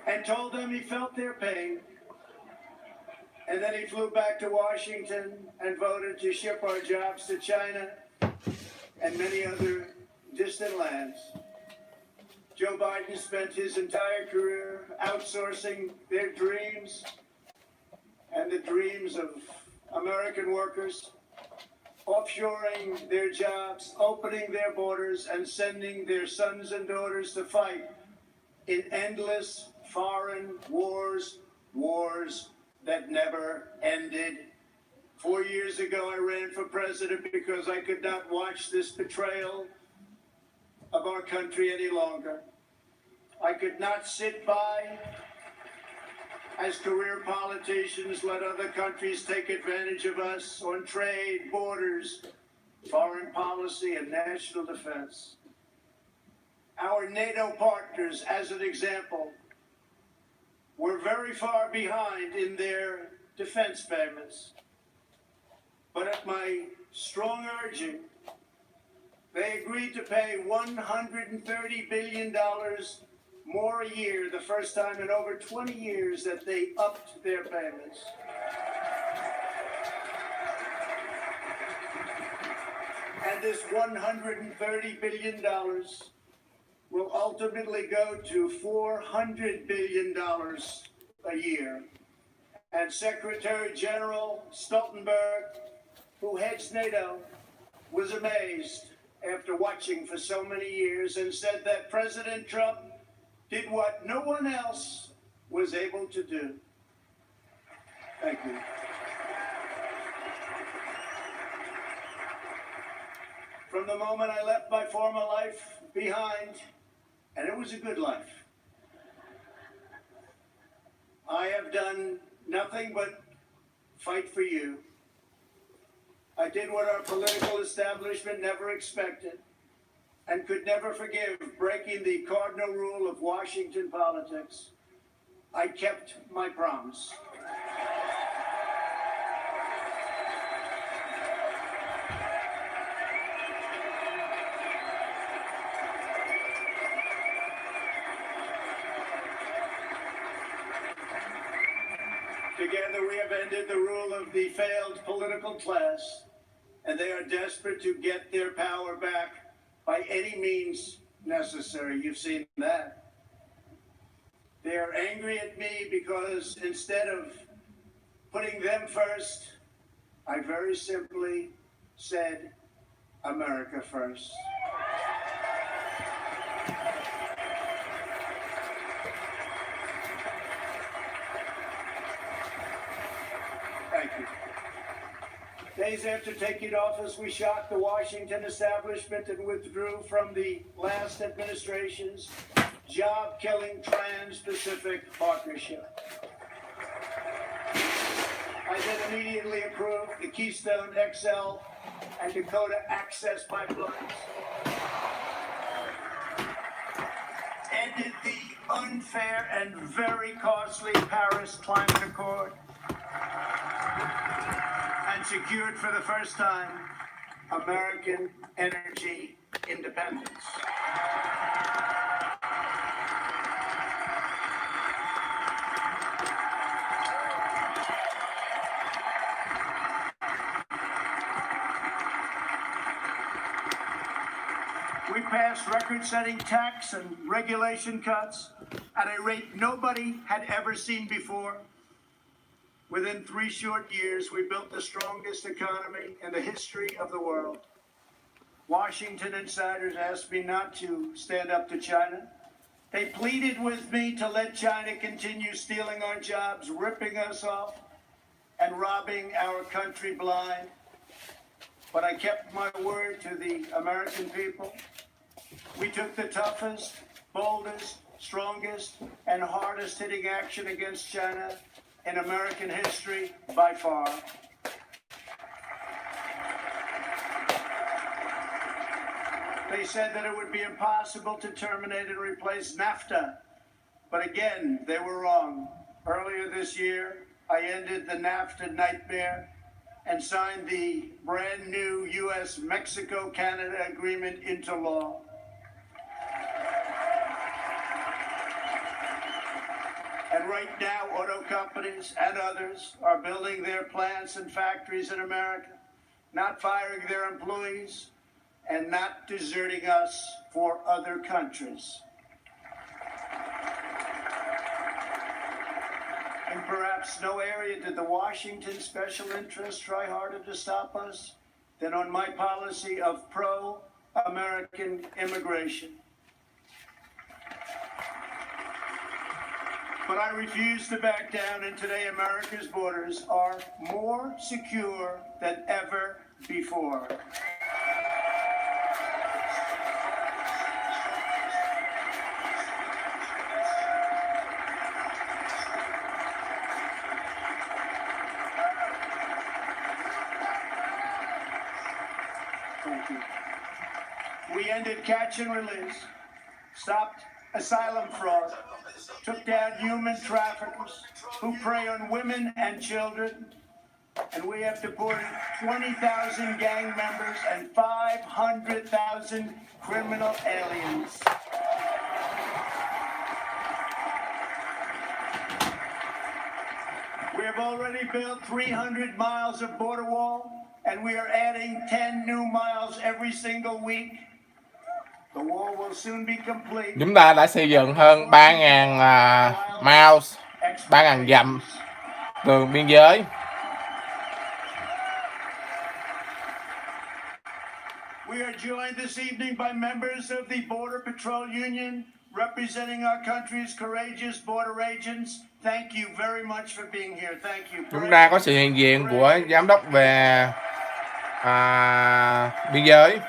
[SPEAKER 7] And told them he felt their pain. And then he flew back to Washington and voted to ship our jobs to China and many other distant lands. Joe Biden spent his entire career outsourcing their dreams and the dreams of American workers, offshoring their jobs, opening their borders, and sending their sons and daughters to fight in endless foreign wars that never ended. 4 years ago, I ran for president because I could not watch this betrayal of our country any longer. I could not sit by as career politicians let other countries take advantage of us on trade, borders, foreign policy, and national defense. Our NATO partners, as an example, were very far behind in their defense payments. But at my strong urging, they agreed to pay $130 billion more a year, the first time in over 20 years that they upped their payments. And this $130 billion will ultimately go to $400 billion a year. And Secretary General Stoltenberg, who heads NATO, was amazed after watching for so many years and said that President Trump did what no one else was able to do. Thank you. From the moment I left my former life behind, and it was a good life, I have done nothing but fight for you. I did what our political establishment never expected and could never forgive, breaking the cardinal rule of Washington politics. I kept my promise. Together we have ended the rule of the failed political class, and they are desperate to get their power back by any means necessary. You've seen that. They are angry at me because instead of putting them first, I very simply said, America first. Thank you. Days after taking office, we shocked the Washington establishment and withdrew from the last administration's job-killing Trans-Pacific Partnership. I then immediately approved the Keystone XL and Dakota Access pipelines. Ended the unfair and very costly Paris Climate Accord. And secured for the first time American energy independence. We passed record-setting tax and regulation cuts at a rate nobody had ever seen before. Within 3 short years, we built the strongest economy in the history of the world. Washington insiders asked me not to stand up to China. They pleaded with me to let China continue stealing our jobs, ripping us off, and robbing our country blind. But I kept my word to the American people. We took the toughest, boldest, strongest, and hardest hitting action against China in American history by far. They said that it would be impossible to terminate and replace NAFTA. But again, they were wrong. Earlier this year, I ended the NAFTA nightmare and signed the brand new U.S.-Mexico-Canada agreement into law. And right now, auto companies and others are building their plants and factories in America, not firing their employees, and not deserting us for other countries. In perhaps no area did the Washington special interests try harder to stop us than on my policy of pro-American immigration. But I refuse to back down, and today America's borders are more secure than ever before. We ended catch and release, stopped asylum fraud, took down human traffickers who prey on women and children, and we have deported 20,000 gang members and 500,000 criminal aliens. We have already built 300 miles of border wall, and we are adding 10 new miles every single week. The wall will soon be complete.
[SPEAKER 2] Chúng ta đã xây dựng hơn 3.000 miles, 3.000 dặm tường biên giới.
[SPEAKER 7] We are joined this evening by members of the Border Patrol Union representing our country's courageous border agents. Thank you very much for being here. Thank you.
[SPEAKER 2] Chúng ta có sự hiện diện của giám đốc về biên giới.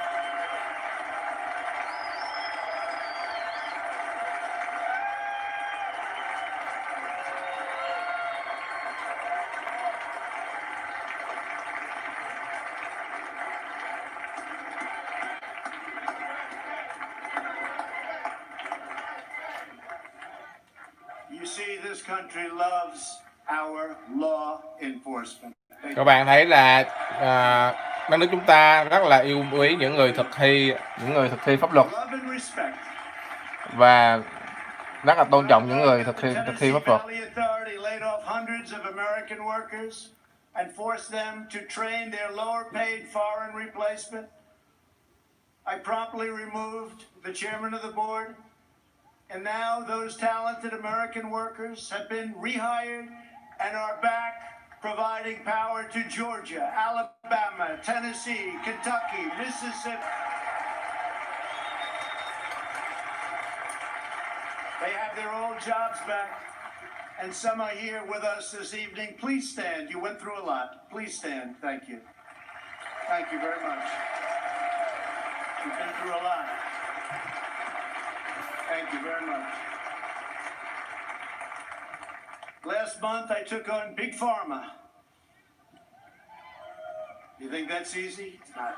[SPEAKER 7] You see, this country loves our law enforcement.
[SPEAKER 2] Các bạn thấy là đất nước chúng ta rất là yêu quý những người thực thi pháp luật và rất là tôn trọng những người thực thi pháp luật.
[SPEAKER 7] I promptly removed the chairman of the board, and now those talented American workers have been rehired and are back providing power to Georgia, Alabama, Tennessee, Kentucky, Mississippi. They have their old jobs back, and some are here with us this evening. Please stand. You went through a lot. Please stand. Thank you. Thank you very much. You've been through a lot. Thank you very much. Last month, I took on Big Pharma. You think that's easy? It's not.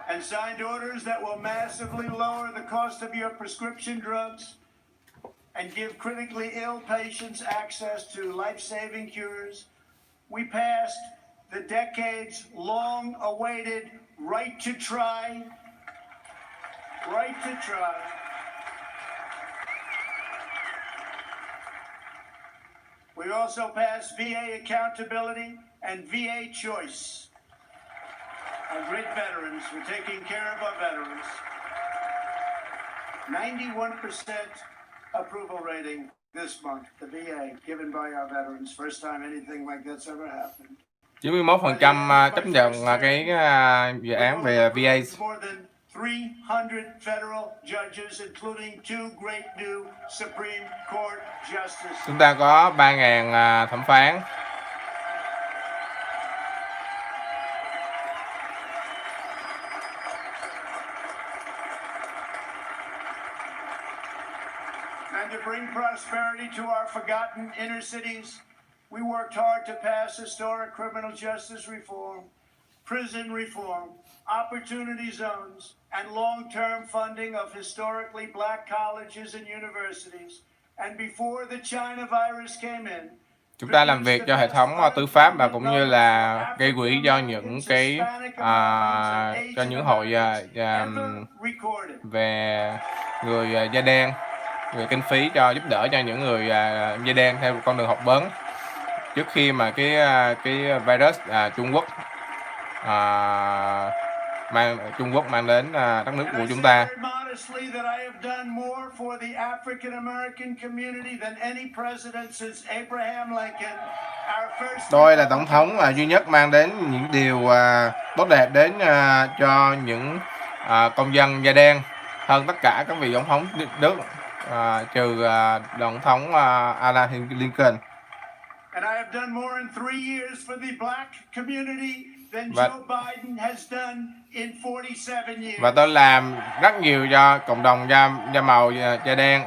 [SPEAKER 7] And signed orders that will massively lower the cost of your prescription drugs and give critically ill patients access to life-saving cures. We passed the decades-long-awaited right to try. We also passed VA accountability and VA choice. Our great veterans, we're taking care of our veterans. 91% approval rating this month, the VA, given by our veterans. First time anything like that's ever happened.
[SPEAKER 2] 91% chấp nhận cái dự án về VA.
[SPEAKER 7] More than 300 federal judges, including 2 great new Supreme Court justices.
[SPEAKER 2] Chúng ta có 3.000 thẩm phán.
[SPEAKER 7] And to bring prosperity to our forgotten inner cities, we worked hard to pass historic criminal justice reform, prison reform, opportunity zones, and long-term funding of historically black colleges and universities. And before the China virus came in,
[SPEAKER 2] chúng ta làm việc cho hệ thống tư pháp và cũng như là gây quỹ cho những cái cho những hội về người da đen, về kinh phí cho giúp đỡ cho những người da đen theo con đường học vấn trước khi mà cái virus Trung Quốc mang đến đất nước của chúng ta. Tôi là tổng thống duy nhất mang đến những điều tốt đẹp đến cho những công dân da đen hơn tất cả các vị tổng thống Đức, trừ tổng thống Abraham Lincoln.
[SPEAKER 7] And I have done more in 3 years for the black community than Joe Biden has done in 47 years.
[SPEAKER 2] Và tôi làm rất nhiều cho cộng đồng da màu da đen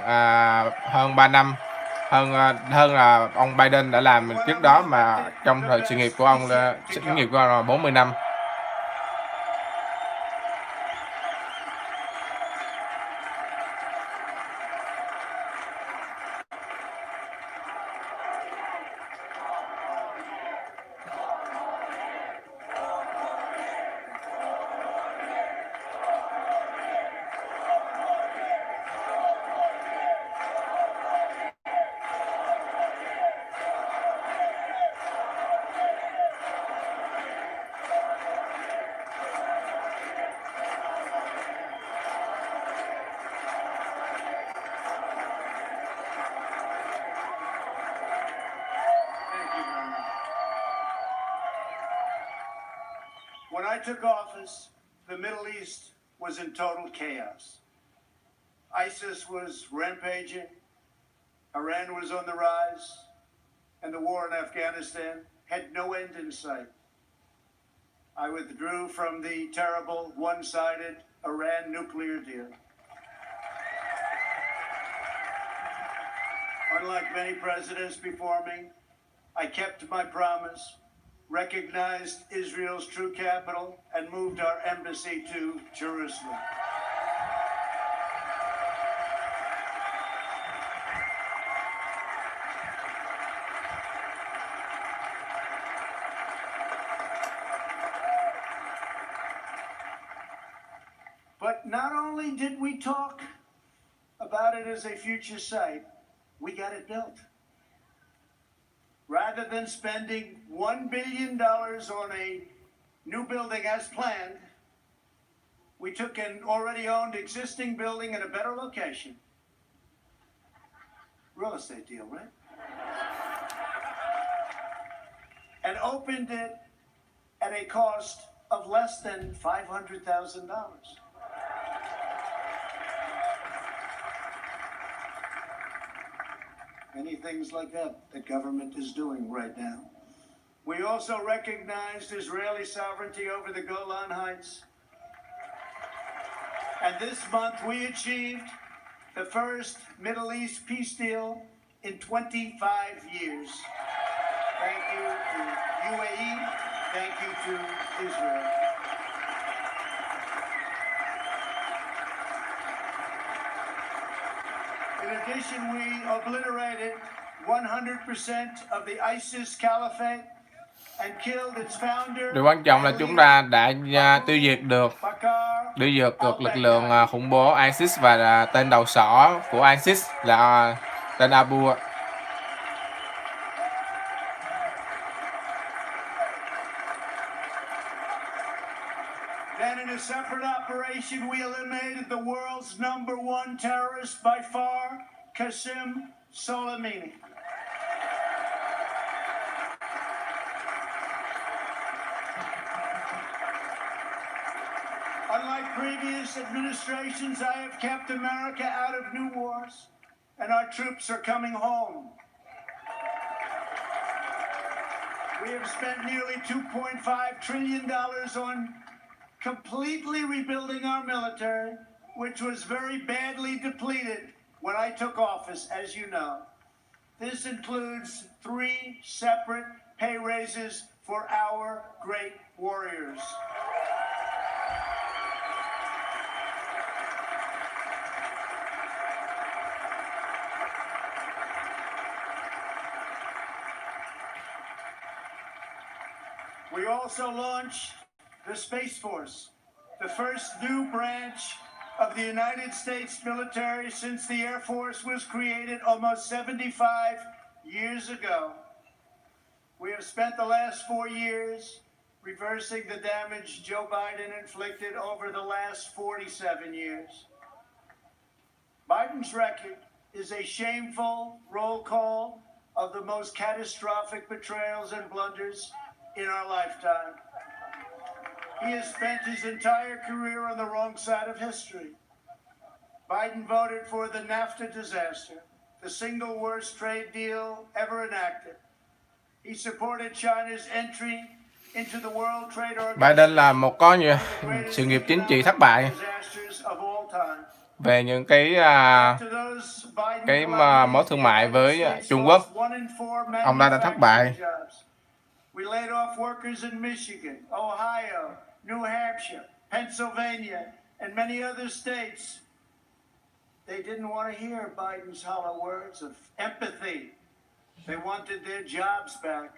[SPEAKER 2] hơn 3 năm, hơn là ông Biden đã làm trước đó mà trong thời sự nghiệp của ông là 40 năm.
[SPEAKER 7] When I took office, the Middle East was in total chaos. ISIS was rampaging, Iran was on the rise, and the war in Afghanistan had no end in sight. I withdrew from the terrible one-sided Iran nuclear deal. Unlike many presidents before me, I kept my promise, recognized Israel's true capital, and moved our embassy to Jerusalem. But not only did we talk about it as a future site, we got it built. Rather than spending $1 billion on a new building as planned, we took an already owned existing building in a better location. Real estate deal, right? And opened it at a cost of less than $500,000. Many things like that government is doing right now. We also recognized Israeli sovereignty over the Golan Heights. And this month we achieved the first Middle East peace deal in 25 years. Thank you to UAE. Thank you to Israel. In addition, we obliterated 100% of the ISIS caliphate and killed its founder.
[SPEAKER 2] Điều quan trọng là chúng ta đã tiêu diệt được lực lượng khủng bố ISIS và tên đầu sỏ của ISIS là tên Abu.
[SPEAKER 7] Then in a separate operation, we eliminated the world's number one terrorist by far, Qasem Soleimani. Unlike previous administrations, I have kept America out of new wars, and our troops are coming home. We have spent nearly $2.5 trillion on completely rebuilding our military, which was very badly depleted when I took office, as you know. This includes 3 separate pay raises for our great warriors. We also launched the Space Force, the first new branch of the United States military since the Air Force was created almost 75 years ago. We have spent the last 4 years reversing the damage Joe Biden inflicted over the last 47 years. Biden's record is a shameful roll call of the most catastrophic betrayals and blunders in our lifetime. He has spent his entire career on the wrong side of history. Biden voted for the NAFTA disaster, the single worst trade deal ever enacted. He supported China's entry into the World Trade Organization.
[SPEAKER 2] Biden là một có sự nghiệp chính trị thất bại về những cái mối thương mại với Trung Quốc. Ông ta đã thất bại.
[SPEAKER 7] We laid off workers in Michigan, Ohio, New Hampshire, Pennsylvania, and many other states. They didn't want to hear Biden's hollow words of empathy. They wanted their jobs back.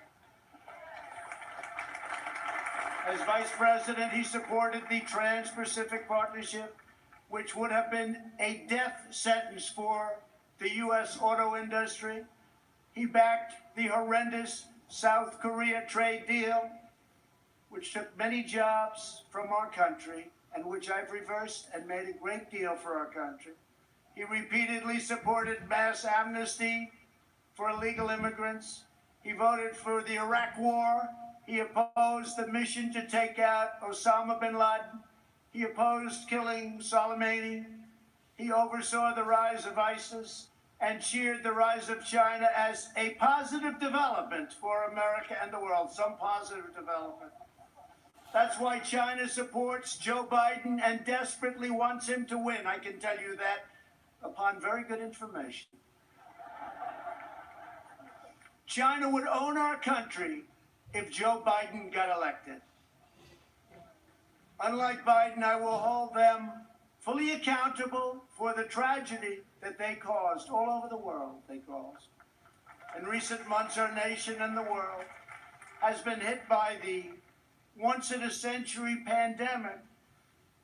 [SPEAKER 7] As Vice President, he supported the Trans-Pacific Partnership, which would have been a death sentence for the U.S. auto industry. He backed the horrendous South Korea trade deal, which took many jobs from our country and which I've reversed and made a great deal for our country. He repeatedly supported mass amnesty for illegal immigrants. He voted for the Iraq War. He opposed the mission to take out Osama bin Laden. He opposed killing Soleimani. He oversaw the rise of ISIS and cheered the rise of China as a positive development for America and the world, some positive development. That's why China supports Joe Biden and desperately wants him to win. I can tell you that upon very good information. China would own our country if Joe Biden got elected. Unlike Biden, I will hold them fully accountable for the tragedy that they caused all over the world. In recent months, our nation and the world has been hit by the once-in-a-century pandemic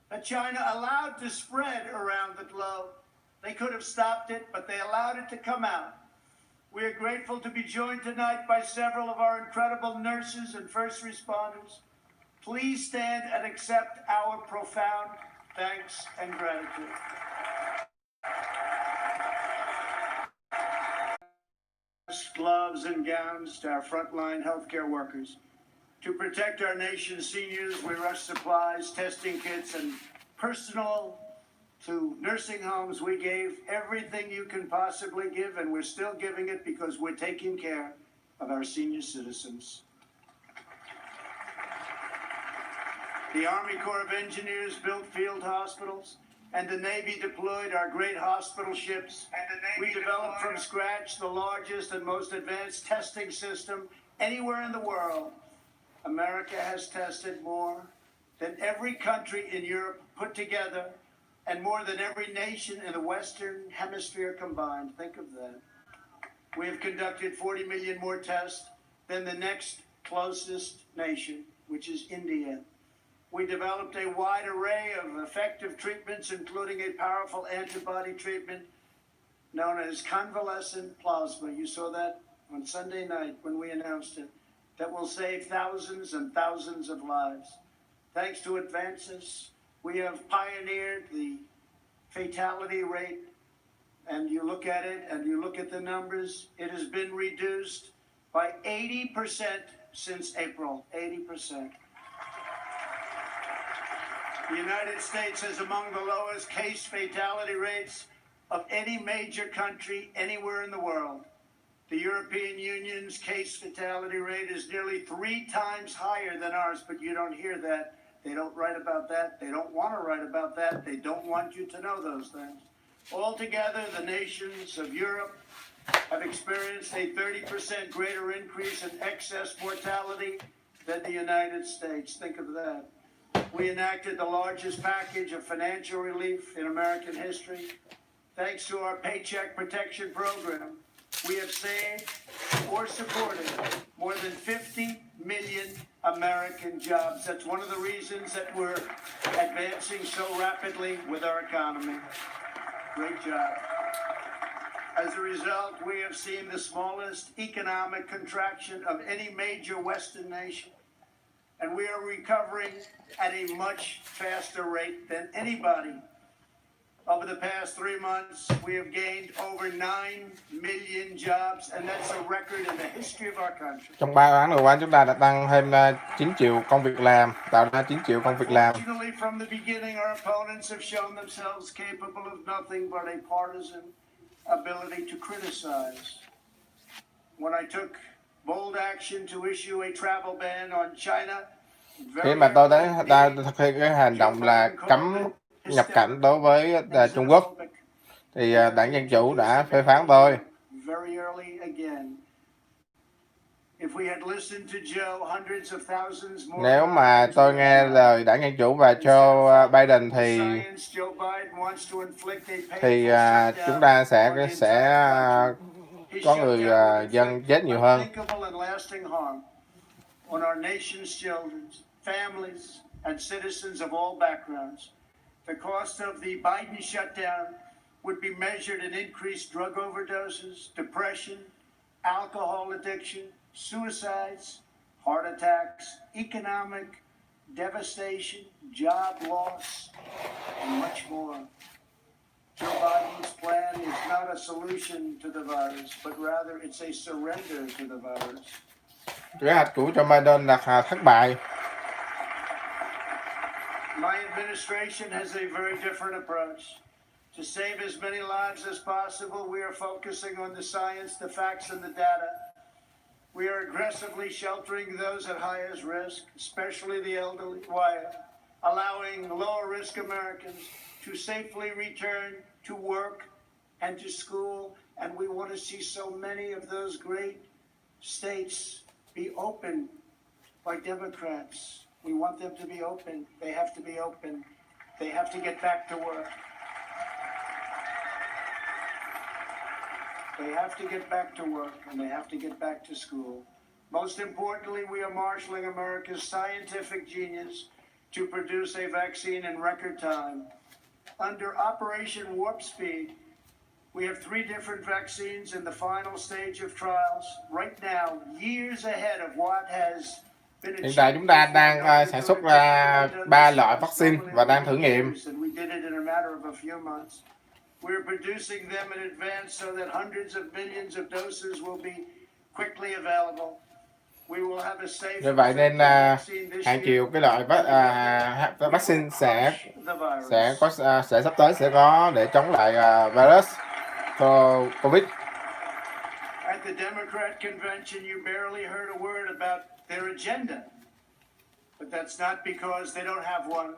[SPEAKER 7] that China allowed to spread around the globe. They could have stopped it, but they allowed it to come out. We are grateful to be joined tonight by several of our incredible nurses and first responders. Please stand and accept our profound thanks and gratitude. Gloves and gowns to our frontline healthcare workers. To protect our nation's seniors, we rush supplies, testing kits, and personal to nursing homes. We gave everything you can possibly give, and we're still giving it because we're taking care of our senior citizens. The Army Corps of Engineers built field hospitals. and the Navy deployed our great hospital ships. We developed from scratch the largest and most advanced testing system anywhere in the world. America has tested more than every country in Europe put together, and more than every nation in the Western Hemisphere combined. Think of that. We have conducted 40 million more tests than the next closest nation, which is India. We developed a wide array of effective treatments, including a powerful antibody treatment known as convalescent plasma. You saw that on Sunday night when we announced it. That will save thousands and thousands of lives. Thanks to advances, we have pioneered the fatality rate, and you look at it and you look at the numbers, it has been reduced by 80% since April, 80%. The United States has among the lowest case fatality rates of any major country anywhere in the world. The European Union's case fatality rate is nearly 3 times higher than ours, but you don't hear that. They don't write about that. They don't want to write about that. They don't want you to know those things. Altogether, the nations of Europe have experienced a 30% greater increase in excess mortality than the United States. Think of that. We enacted the largest package of financial relief in American history. Thanks to our Paycheck Protection Program, we have saved or supported more than 50 million American jobs. That's one of the reasons that we're advancing so rapidly with our economy. Great job. As a result, we have seen the smallest economic contraction of any major Western nation, and we are recovering at a much faster rate than anybody. Over the past 3 months, we have gained over 9 million jobs, and that's a record in the history of our country.
[SPEAKER 2] Trong 3 tháng vừa qua, chúng ta đã tăng thêm 9 triệu công việc làm, tạo ra 9 triệu công việc làm.
[SPEAKER 7] Unfortunately, from the beginning, our opponents have shown themselves capable of nothing but a partisan ability to criticize. When I took bold action to issue a travel ban on China,
[SPEAKER 2] Khi mà tôi đã thực hiện cái hành động là cấm nhập cảnh đối với Trung Quốc, thì Đảng Dân Chủ đã phê phán tôi. Nếu mà tôi nghe lời Đảng Dân Chủ và Joe Biden thì chúng ta sẽ có người dân chết nhiều hơn.
[SPEAKER 7] On our nation's children, families, and citizens of all backgrounds. The cost of the Biden shutdown would be measured in increased drug overdoses, depression, alcohol addiction, suicides, heart attacks, economic devastation, job loss, and much more. Joe Biden's plan is not a solution to the virus, but rather it's a surrender to the virus.
[SPEAKER 2] Kế hoạch của Joe Biden là thất bại.
[SPEAKER 7] My administration has a very different approach. To save as many lives as possible, we are focusing on the science, the facts, and the data. We are aggressively sheltering those at highest risk, especially the elderly, while allowing lower-risk Americans to safely return to work and to school. And we want to see so many of those great states be open by Democrats. We want them to be open. They have to be open. They have to get back to work. They have to get back to work, and they have to get back to school. Most importantly, we are marshaling America's scientific genius to produce a vaccine in record time. Under Operation Warp Speed, we have 3 different vaccines in the final stage of trials. Right now, years ahead of what has been achieved.
[SPEAKER 2] Hiện tại chúng ta đang sản xuất ra 3 loại vaccine và đang thử nghiệm.
[SPEAKER 7] We're producing them in advance so that hundreds of millions of doses will be quickly available. We will have a safe.
[SPEAKER 2] Vì vậy nên hàng triệu cái loại vaccine sẽ sắp tới sẽ có để chống lại virus COVID.
[SPEAKER 7] At the Democrat convention, you barely heard a word about their agenda, but that's not because they don't have one.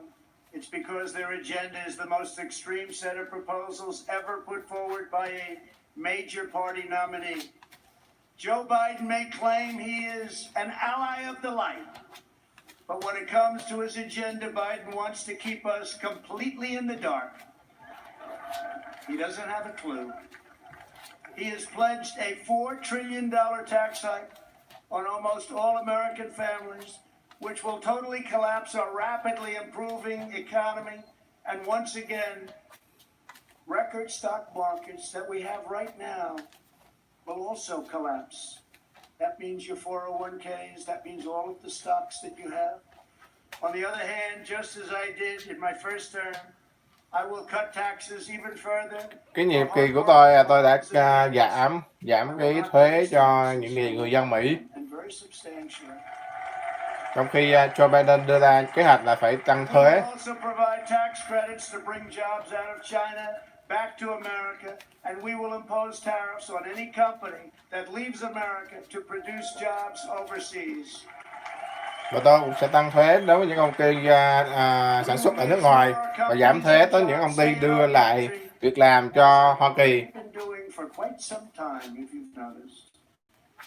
[SPEAKER 7] It's because their agenda is the most extreme set of proposals ever put forward by a major party nominee. Joe Biden may claim he is an ally of the light, but when it comes to his agenda, Biden wants to keep us completely in the dark. He doesn't have a clue. He has pledged a $4 trillion tax hike on almost all American families, which will totally collapse our rapidly improving economy and once again, record stock markets that we have right now will also collapse. That means your 401ks, that means all of the stocks that you have. On the other hand, just as I did in my first term, I will cut taxes even further.
[SPEAKER 2] Cái nhiệm kỳ của tôi đã giảm cái thuế cho những người dân Mỹ. Trong khi Joe Biden đưa ra kế hoạch là phải tăng thuế.
[SPEAKER 7] Back to America, and we will impose tariffs on any company that leaves America to produce jobs overseas.
[SPEAKER 2] Và tôi cũng sẽ tăng thuế đối với những công ty sản xuất ở nước ngoài và giảm thuế tới những công ty đưa lại việc làm cho Hoa Kỳ.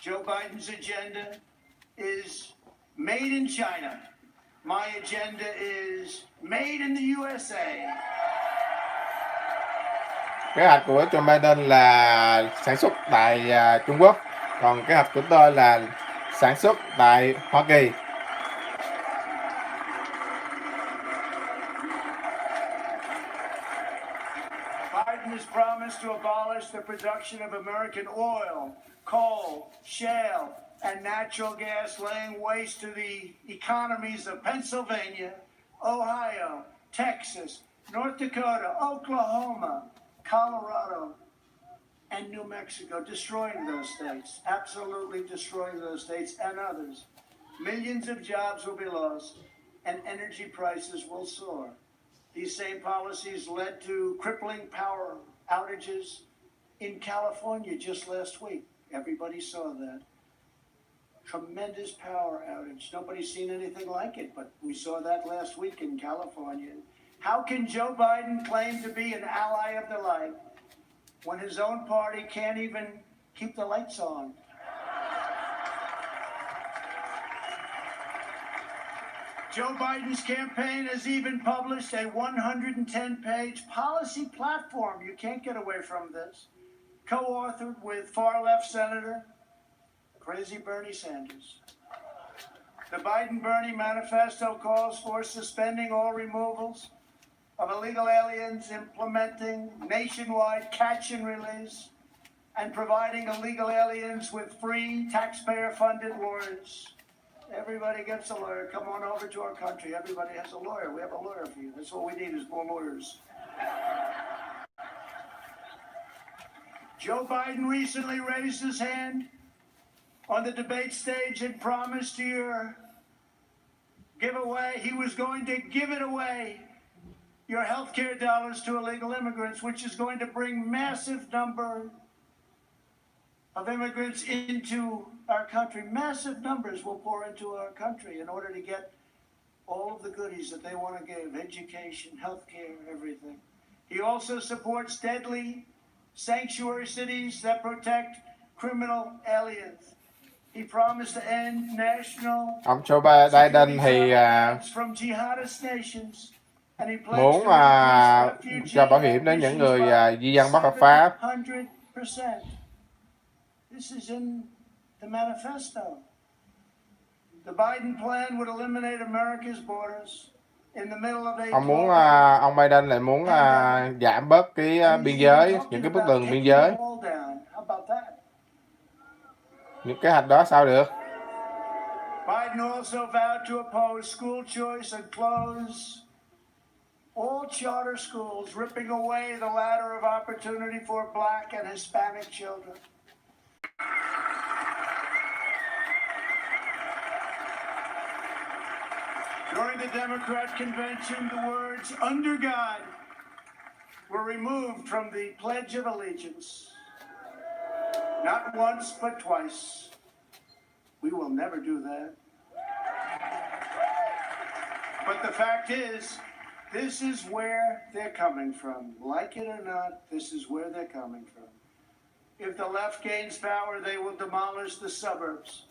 [SPEAKER 7] Joe Biden's agenda is made in China. My agenda is made in the USA.
[SPEAKER 2] Kế hoạch của Joe Biden là sản xuất tại Trung Quốc, còn kế hoạch của tôi là sản xuất tại Hoa Kỳ.
[SPEAKER 7] Biden has promised to abolish the production of American oil, coal, shale, and natural gas, laying waste to the economies of Pennsylvania, Ohio, Texas, North Dakota, Oklahoma, Colorado, and New Mexico, destroying those states, absolutely destroying those states and others. Millions of jobs will be lost and energy prices will soar. These same policies led to crippling power outages in California just last week. Everybody saw that. Tremendous power outage. Nobody's seen anything like it, but we saw that last week in California. How can Joe Biden claim to be an ally of the light when his own party can't even keep the lights on? Joe Biden's campaign has even published a 110-page policy platform. You can't get away from this. Co-authored with far-left Senator Crazy Bernie Sanders. The Biden-Bernie manifesto calls for suspending all removals of illegal aliens, implementing nationwide catch and release, and providing illegal aliens with free taxpayer-funded lawyers. Everybody gets a lawyer. Come on over to our country. Everybody has a lawyer. We have a lawyer for you. That's all we need is more lawyers. Joe Biden recently raised his hand on the debate stage and promised your giveaway. He was going to give it away, your health care dollars to illegal immigrants, which is going to bring massive number of immigrants into our country. Massive numbers will pour into our country in order to get all of the goodies that they want to give, education, health care, everything. He also supports deadly sanctuary cities that protect criminal aliens. He promised to end national
[SPEAKER 2] Ông Joe Biden thì
[SPEAKER 7] from jihadist nations.
[SPEAKER 2] muốn cho bảo hiểm đến những người di dân bất hợp pháp.
[SPEAKER 7] This is in the manifesto. The Biden plan would eliminate America's borders in the middle of a
[SPEAKER 2] Ông Biden lại muốn giảm bớt cái biên giới, những cái bức tường biên giới. Những kế hoạch đó sao được?
[SPEAKER 7] Biden also vowed to oppose school choice and close all charter schools, ripping away the ladder of opportunity for Black and Hispanic children. During the Democrat convention, the words "under God" were removed from the Pledge of Allegiance. Not once, but twice. We will never do that. But the fact is, This is where they're coming from. Like it or not, this is where they're coming from. If the left gains power, they will demolish the suburbs,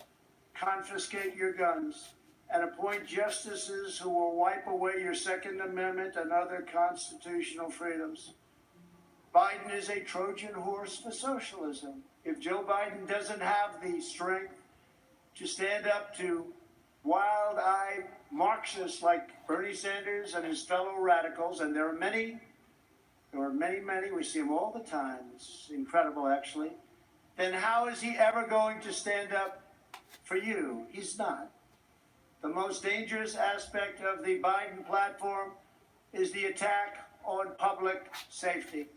[SPEAKER 7] confiscate your guns, and appoint justices who will wipe away your Second Amendment and other constitutional freedoms. Biden is a Trojan horse for socialism. If Joe Biden doesn't have the strength to stand up to wild-eyed Marxists like Bernie Sanders and his fellow radicals, and there are many, we see them all the time, it's incredible actually, then how is he ever going to stand up for you? He's not. The most dangerous aspect of the Biden platform is the attack on public safety.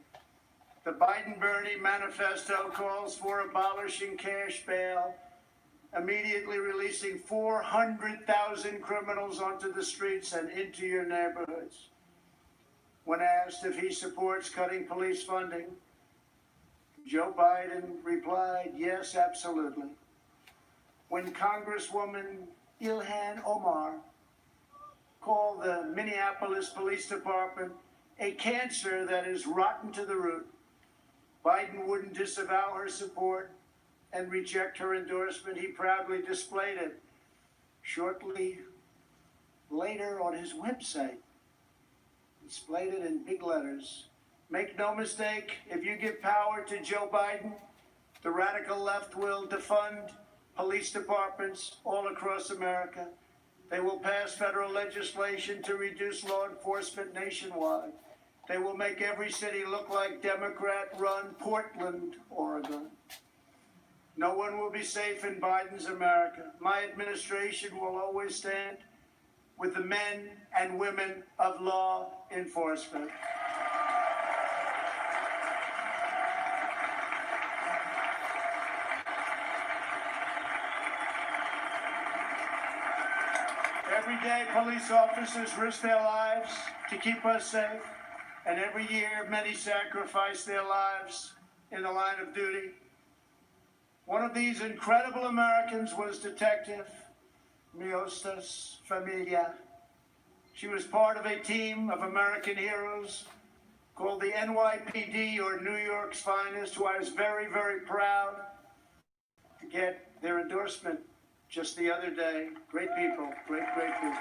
[SPEAKER 7] The Biden-Bernie manifesto calls for abolishing cash bail, immediately releasing 400,000 criminals onto the streets and into your neighborhoods. When asked if he supports cutting police funding, Joe Biden replied, yes, absolutely. When Congresswoman Ilhan Omar called the Minneapolis Police Department a cancer that is rotten to the root, Biden wouldn't disavow her support and reject her endorsement. He proudly displayed it shortly later on his website. Displayed it in big letters. Make no mistake, if you give power to Joe Biden, the radical left will defund police departments all across America. They will pass federal legislation to reduce law enforcement nationwide. They will make every city look like Democrat-run Portland, Oregon. No one will be safe in Biden's America. My administration will always stand with the men and women of law enforcement. Every day, police officers risk their lives to keep us safe, and every year, many sacrifice their lives in the line of duty. One of these incredible Americans was Detective Miostas Familia. She was part of a team of American heroes called the NYPD, or New York's Finest, who I was very, very proud to get their endorsement just the other day. Great people, great people.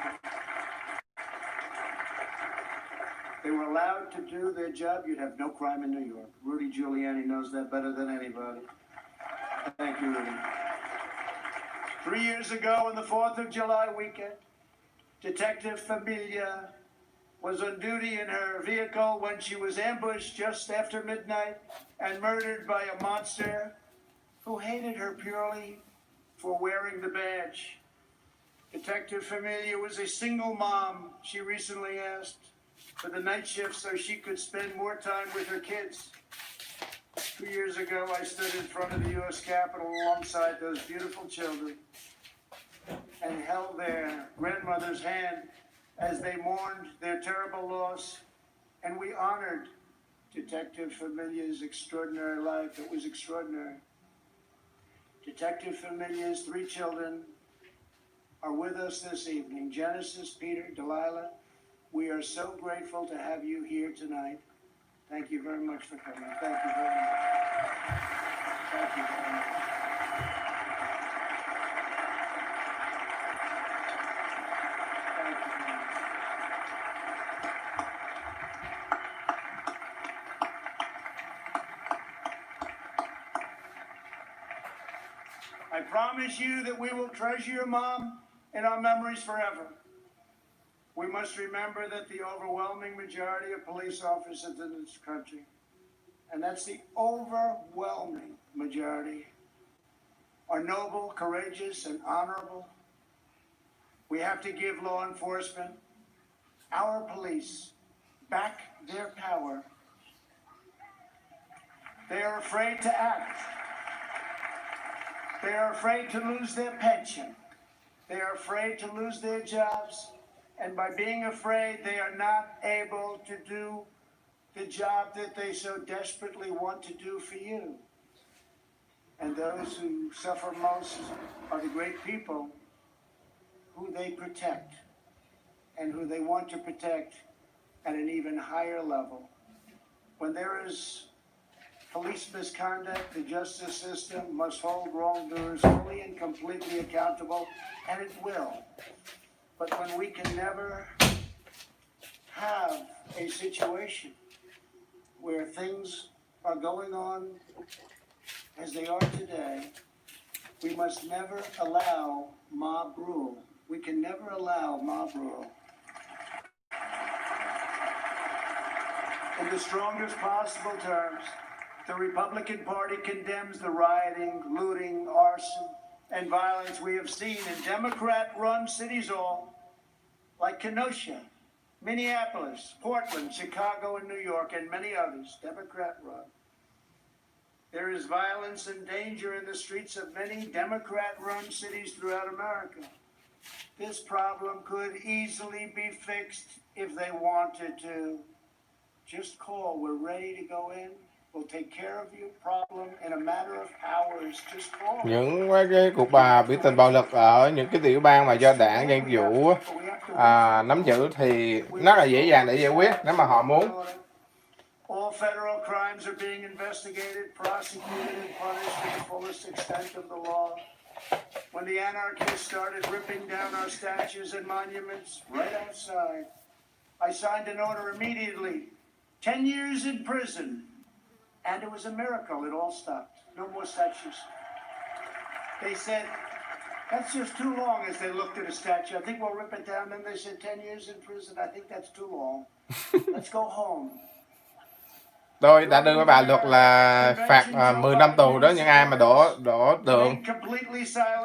[SPEAKER 7] They were allowed to do their job. You'd have no crime in New York. Rudy Giuliani knows that better than anybody. Thank you, Rudy. 3 years ago, on the 4th of July weekend, Detective Familia was on duty in her vehicle when she was ambushed just after midnight and murdered by a monster who hated her purely for wearing the badge. Detective Familia was a single mom. She recently asked for the night shift so she could spend more time with her kids. 2 years ago, I stood in front of the U.S. Capitol alongside those beautiful children and held their grandmother's hand as they mourned their terrible loss, and we honored Detective Familia's extraordinary life. It was extraordinary. Detective Familia's 3 children are with us this evening. Genesis, Peter, Delilah, we are so grateful to have you here tonight. Thank you very much for coming. Thank you very much. Thank you very much. Thank you very much. I promise you that we will treasure your mom in our memories forever. We must remember that the overwhelming majority of police officers in this country, and that's the overwhelming majority, are noble, courageous, and honorable. We have to give law enforcement, our police, back their power. They are afraid to act. They are afraid to lose their pension. They are afraid to lose their jobs. And by being afraid, they are not able to do the job that they so desperately want to do for you. And those who suffer most are the great people who they protect and who they want to protect at an even higher level. When there is police misconduct, the justice system must hold wrongdoers fully and completely accountable, and it will. But when we can never have a situation where things are going on as they are today, we must never allow mob rule. We can never allow mob rule. In the strongest possible terms, the Republican Party condemns the rioting, looting, arson, and violence we have seen in Democrat-run cities all, like Kenosha, Minneapolis, Portland, Chicago, and New York, and many others, Democrat-run. There is violence and danger in the streets of many Democrat-run cities throughout America. This problem could easily be fixed if they wanted to. Just call. We're ready to go in. We'll take care of your problem in a matter of hours. Just call.
[SPEAKER 2] Những cái cuộc biểu tình bạo lực ở những cái tiểu bang mà do đảng Dân Chủ nắm giữ thì rất là dễ dàng để giải quyết nếu mà họ muốn.
[SPEAKER 7] All federal crimes are being investigated, prosecuted, and punished to the fullest extent of the law. When the anarchists started ripping down our statues and monuments right outside, I signed an order immediately. 10 years in prison. And it was a miracle. It all stopped. No more statues. They said, that's just too long as they looked at a statue. I think we'll rip it down. Then they said 10 years in prison. I think that's too long. Let's go home.
[SPEAKER 2] Tôi đã đưa cái bài luật là phạt 10 năm tù đó những ai mà đổ tượng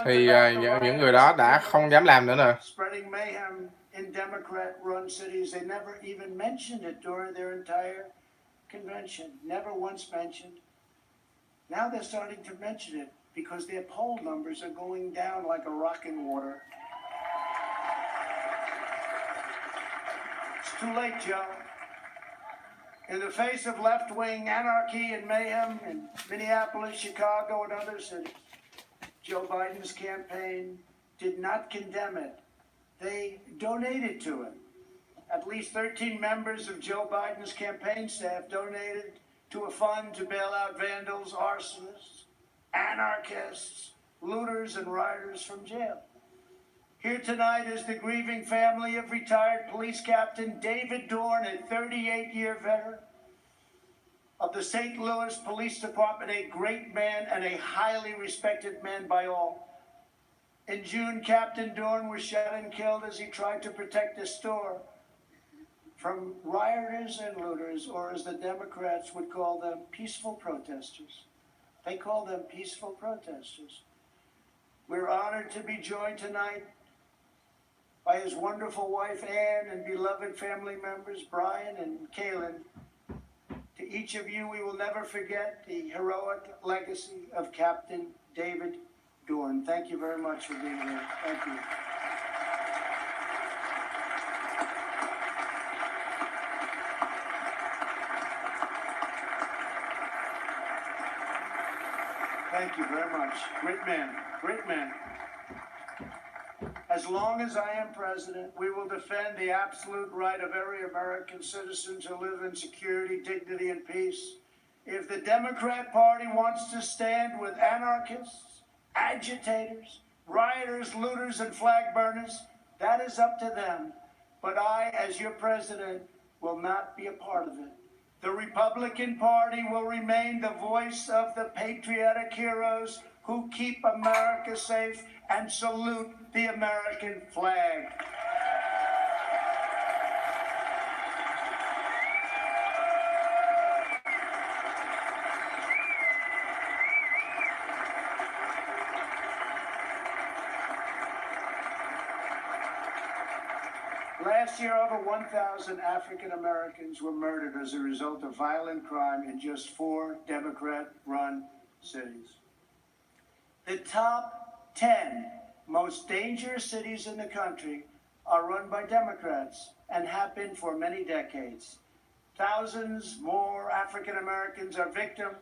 [SPEAKER 2] thì những người đó đã không dám làm nữa nè.
[SPEAKER 7] Spreading mayhem in Democrat-run cities. They never even mentioned it during their entire convention. Never once mentioned. Now they're starting to mention it because their poll numbers are going down like a rock in water. It's too late, Joe. In the face of left-wing anarchy and mayhem in Minneapolis, Chicago, and other cities, Joe Biden's campaign did not condemn it. They donated to it. At least 13 members of Joe Biden's campaign staff donated to a fund to bail out vandals, arsonists, anarchists, looters, and rioters from jail. Here tonight is the grieving family of retired police captain David Dorn, a 38-year veteran of the St. Louis Police Department, a great man and a highly respected man by all. In June, Captain Dorn was shot and killed as he tried to protect a store from rioters and looters, or as the Democrats would call them, peaceful protesters. They call them peaceful protesters. We're honored to be joined tonight by his wonderful wife, Ann, and beloved family members, Brian and Kaylin. To each of you, we will never forget the heroic legacy of Captain David Dorn. Thank you very much for being here. Thank you. Thank you very much. Great man. Great man. As long as I am president, we will defend the absolute right of every American citizen to live in security, dignity, and peace. If the Democrat Party wants to stand with anarchists, agitators, rioters, looters, and flag burners, that is up to them. But I, as your president, will not be a part of it. The Republican Party will remain the voice of the patriotic heroes who keep America safe and salute the American flag. Last year, over 1,000 African Americans were murdered as a result of violent crime in just 4 Democrat-run cities. The top 10 most dangerous cities in the country are run by Democrats and have been for many decades. Thousands more African Americans are victims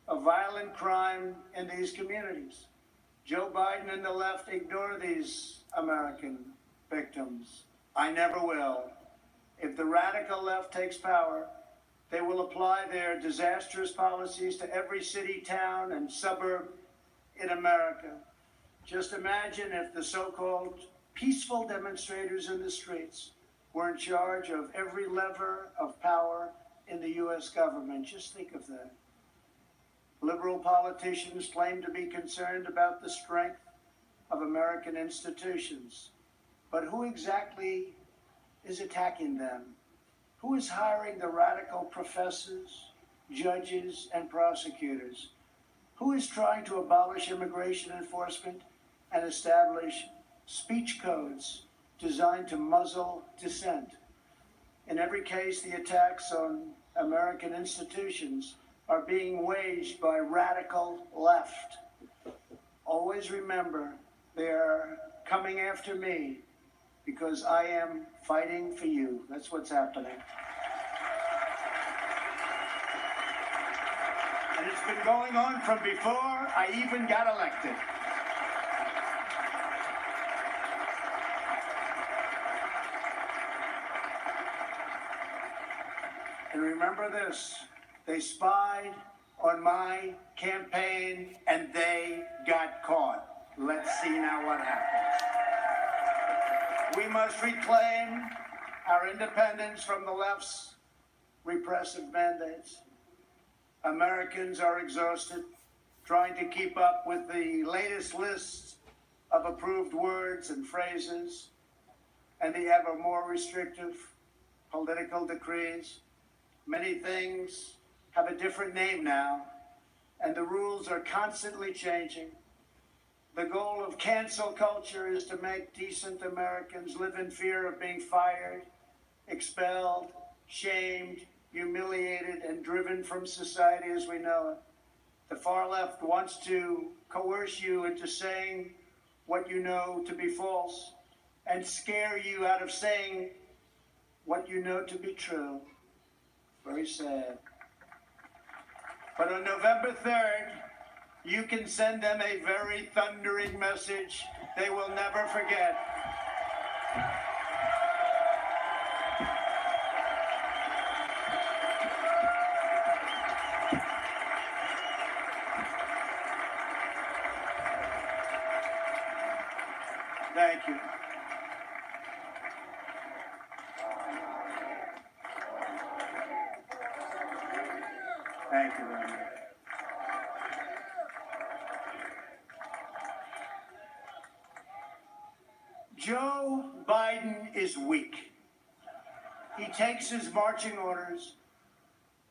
[SPEAKER 7] of violent crime in these communities. Joe Biden and the left ignore these American victims. I never will. If the radical left takes power, they will apply their disastrous policies to every city, town, and suburb in America. Just imagine if the so-called peaceful demonstrators in the streets were in charge of every lever of power in the U.S. government. Just think of that. Liberal politicians claim to be concerned about the strength of American institutions. But who exactly is attacking them? Who is hiring the radical professors, judges, and prosecutors? Who is trying to abolish immigration enforcement and establish speech codes designed to muzzle dissent? In every case, the attacks on American institutions are being waged by radical left. Always remember, they are coming after me because I am fighting for you. That's what's happening. And it's been going on from before I even got elected. And remember this, they spied on my campaign and they got caught. Let's see now what happens. We must reclaim our independence from the left's repressive mandates. Americans are exhausted trying to keep up with the latest lists of approved words and phrases and the ever more restrictive political decrees. Many things have a different name now, and the rules are constantly changing. The goal of cancel culture is to make decent Americans live in fear of being fired, expelled, shamed, humiliated, and driven from society as we know it. The far left wants to coerce you into saying what you know to be false and scare you out of saying what you know to be true. Very sad. But on November 3rd, you can send them a very thundering message they will never forget. Thank you. Thank you very much. Joe Biden is weak. He takes his marching orders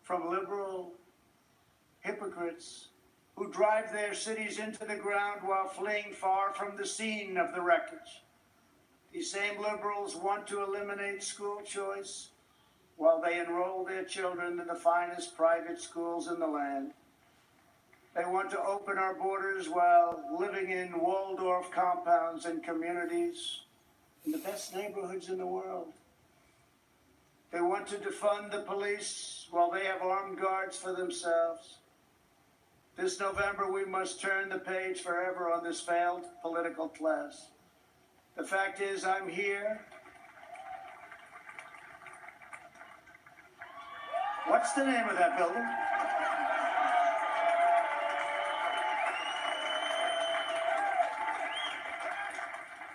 [SPEAKER 7] from liberal hypocrites who drive their cities into the ground while fleeing far from the scene of the wreckage. These same liberals want to eliminate school choice while they enroll their children in the finest private schools in the land. They want to open our borders while living in Waldorf compounds and communities in the best neighborhoods in the world. They want to defund the police while they have armed guards for themselves. This November, we must turn the page forever on this failed political class. The fact is, I'm here. What's the name of that building?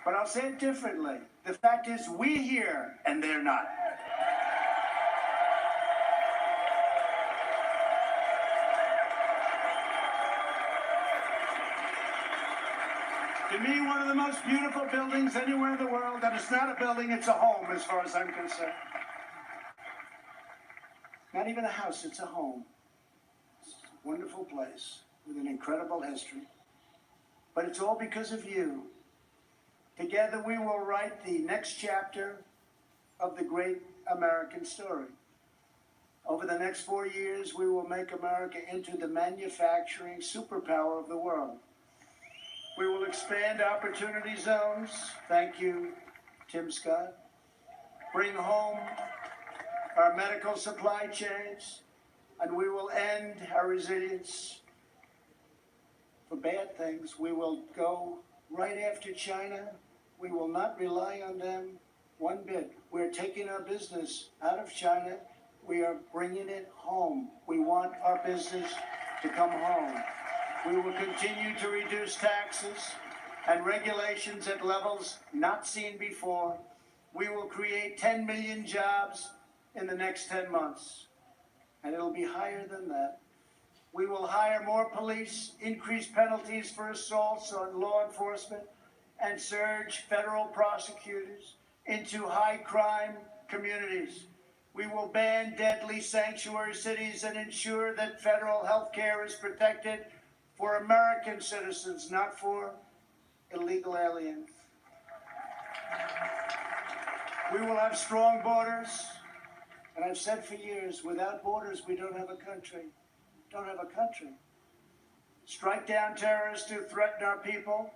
[SPEAKER 7] But I'll say it differently. The fact is, we're here and they're not. To me, one of the most beautiful buildings anywhere in the world, and it's not a building, it's a home as far as I'm concerned. Not even a house, it's a home. It's a wonderful place with an incredible history. But it's all because of you. Together we will write the next chapter of the great American story. Over the next 4 years, we will make America into the manufacturing superpower of the world. We will expand opportunity zones. Thank you, Tim Scott. Bring home our medical supply chains, and we will end our resilience for bad things. We will go right after China. We will not rely on them. one bit. We're taking our business out of China. We are bringing it home. We want our business to come home. We will continue to reduce taxes and regulations at levels not seen before. We will create 10 million jobs in the next 10 months, and it'll be higher than that. We will hire more police, increase penalties for assaults on law enforcement, and surge federal prosecutors into high-crime communities. We will ban deadly sanctuary cities and ensure that federal health care is protected for American citizens, not for illegal aliens. We will have strong borders, and I've said for years, without borders, we don't have a country. Don't have a country. Strike down terrorists who threaten our people,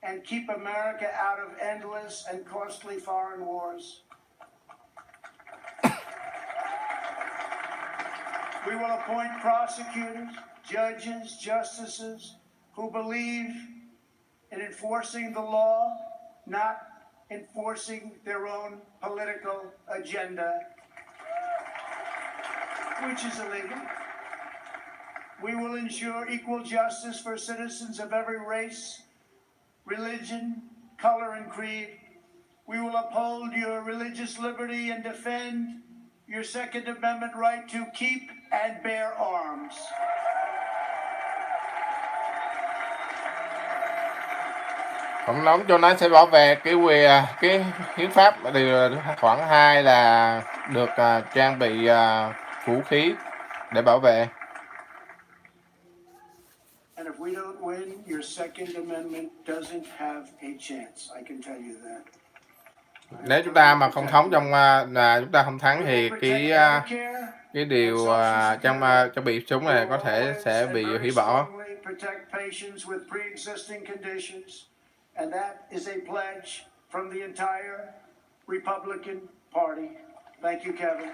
[SPEAKER 7] and keep America out of endless and costly foreign wars. We will appoint prosecutors, judges, justices who believe in enforcing the law, not enforcing their own political agenda, which is illegal. We will ensure equal justice for citizens of every race, religion, color, and creed. We will uphold your religious liberty and defend your Second Amendment right to keep and bear arms.
[SPEAKER 2] Tổng thống cho nó sẽ bảo vệ cái hiến pháp điều khoản 2 là được trang bị vũ khí để bảo vệ.
[SPEAKER 7] And if we don't win, your Second Amendment doesn't have a chance. I can tell you that.
[SPEAKER 2] Nếu chúng ta mà không thắng là chúng ta không thắng thì cái điều trang bị súng này có thể sẽ bị hủy bỏ.
[SPEAKER 7] And that is a pledge from the entire Republican Party. Thank you, Kevin.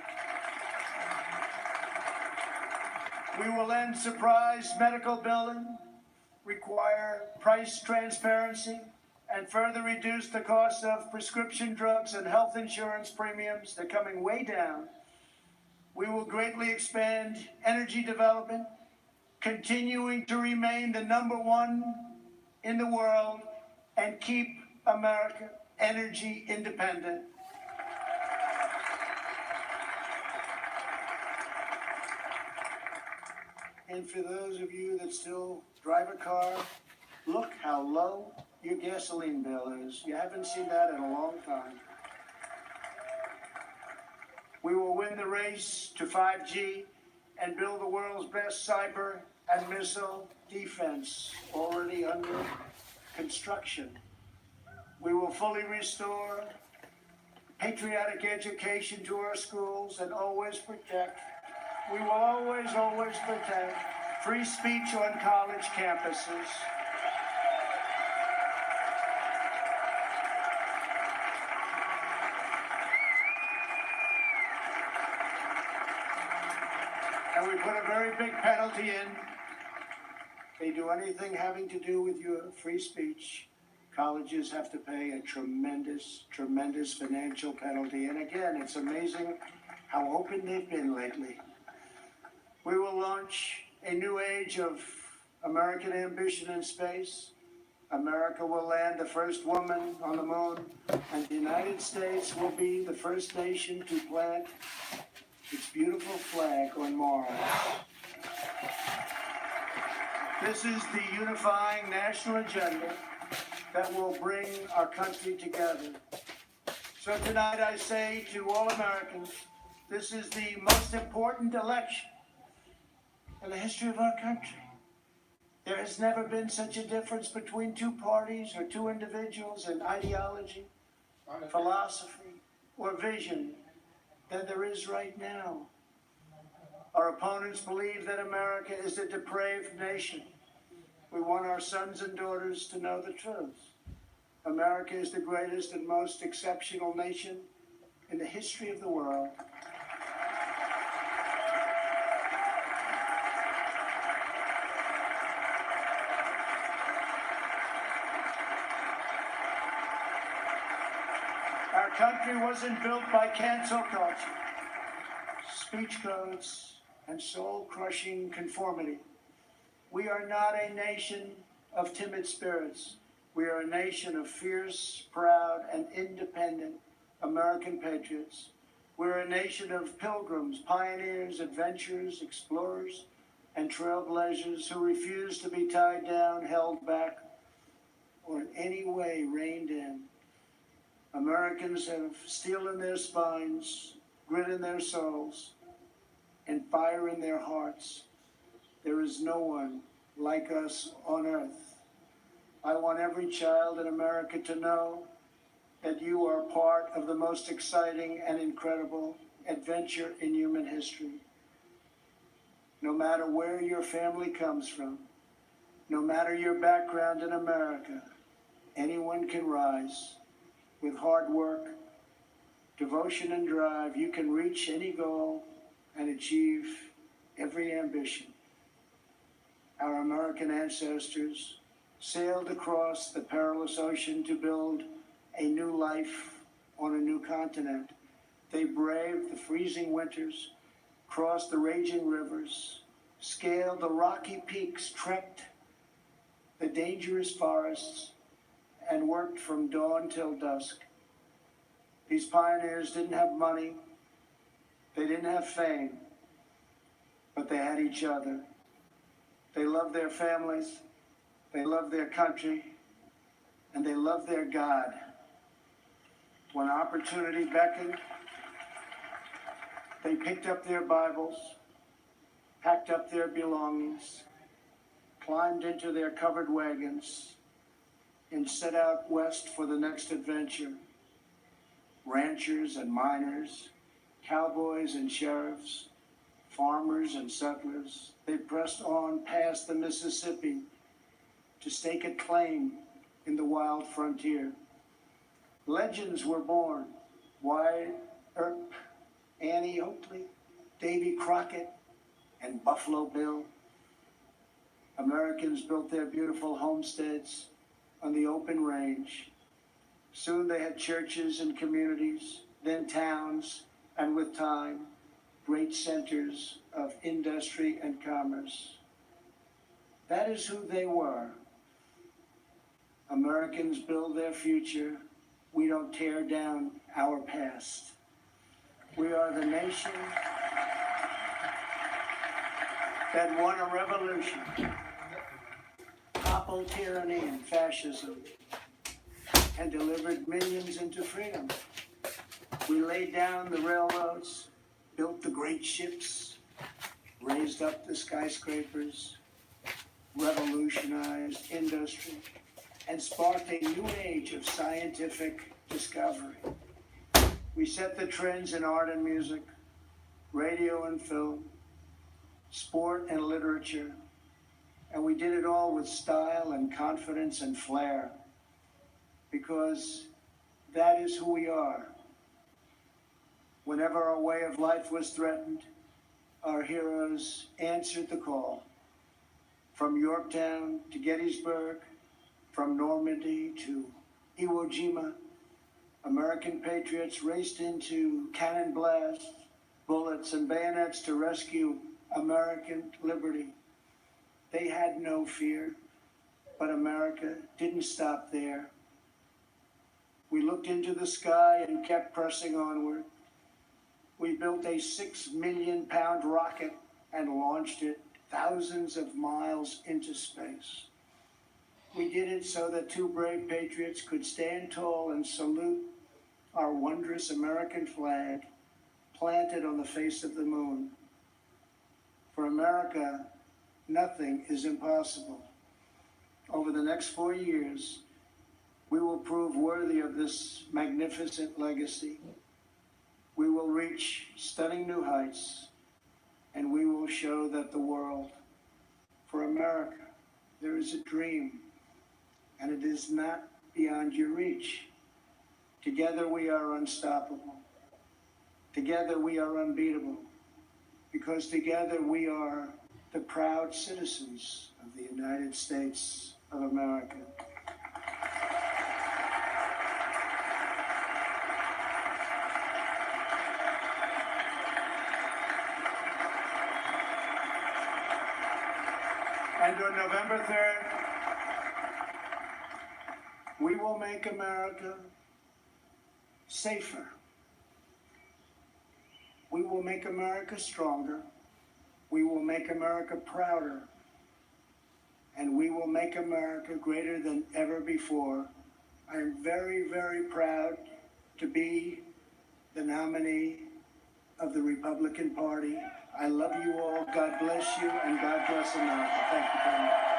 [SPEAKER 7] We will end surprise medical billing, require price transparency, and further reduce the cost of prescription drugs and health insurance premiums. They're coming way down. We will greatly expand energy development, continuing to remain the #1 in the world and keep America energy independent. And for those of you that still drive a car, look how low your gasoline bill is. You haven't seen that in a long time. We will win the race to 5G and build the world's best cyber and missile defense, already under construction. We will fully restore patriotic education to our schools and always protect. We will always protect free speech on college campuses. And we put a very big penalty in. If they do anything having to do with your free speech, colleges have to pay a tremendous financial penalty. And again, it's amazing how open they've been lately. We will launch a new age of American ambition in space. America will land the first woman on the moon, and the United States will be the first nation to plant its beautiful flag on Mars. This is the unifying national agenda that will bring our country together. So tonight I say to all Americans, this is the most important election in the history of our country. There has never been such a difference between two parties or two individuals in ideology, philosophy, or vision than there is right now. Our opponents believe that America is a depraved nation. We want our sons and daughters to know the truth. America is the greatest and most exceptional nation in the history of the world. Our country wasn't built by cancel culture, speech codes, and soul-crushing conformity. We are not a nation of timid spirits. We are a nation of fierce, proud, and independent American patriots. We're a nation of pilgrims, pioneers, adventurers, explorers, and trailblazers who refuse to be tied down, held back, or in any way reined in. Americans have steel in their spines, grit in their souls, and fire in their hearts. There is no one like us on earth. I want every child in America to know that you are part of the most exciting and incredible adventure in human history. No matter where your family comes from, no matter your background in America, anyone can rise. With hard work, devotion, and drive, you can reach any goal and achieve every ambition. Our American ancestors sailed across the perilous ocean to build a new life on a new continent. They braved the freezing winters, crossed the raging rivers, scaled the rocky peaks, trekked the dangerous forests, and worked from dawn till dusk. These pioneers didn't have money, they didn't have fame, but they had each other. They loved their families, they loved their country, and they loved their God. When opportunity beckoned, they picked up their Bibles, packed up their belongings, climbed into their covered wagons, and set out west for the next adventure. Ranchers and miners, cowboys and sheriffs, farmers and settlers, they pressed on past the Mississippi to stake a claim in the wild frontier. Legends were born. Wyatt Earp, Annie Oakley, Davy Crockett, and Buffalo Bill. Americans built their beautiful homesteads on the open range. Soon they had churches and communities, then towns, and with time, great centers of industry and commerce. That is who they were. Americans build their future. We don't tear down our past. We are the nation that won a revolution, toppled tyranny and fascism, and delivered millions into freedom. We laid down the railroads, built the great ships, raised up the skyscrapers, revolutionized industry, and sparked a new age of scientific discovery. We set the trends in art and music, radio and film, sport and literature, and we did it all with style and confidence and flair, because that is who we are. Whenever our way of life was threatened, our heroes answered the call. From Yorktown to Gettysburg, from Normandy to Iwo Jima, American patriots raced into cannon blasts, bullets, and bayonets to rescue American liberty. They had no fear, but America didn't stop there. We looked into the sky and kept pressing onward. We built a 6 million pound rocket and launched it thousands of miles into space. We did it so that two brave patriots could stand tall and salute our wondrous American flag planted on the face of the moon. For America, nothing is impossible. Over the next 4 years, we will prove worthy of this magnificent legacy. We will reach stunning new heights, and we will show that the world, for America, there is a dream, and it is not beyond your reach. Together we are unstoppable. Together we are unbeatable, because together we are the proud citizens of the United States of America. And on November 3rd, we will make America safer. We will make America stronger. We will make America prouder. And we will make America greater than ever before. I'm very, very proud to be the nominee of the Republican Party. I love you all. God bless you, and God bless America. Thank you very much.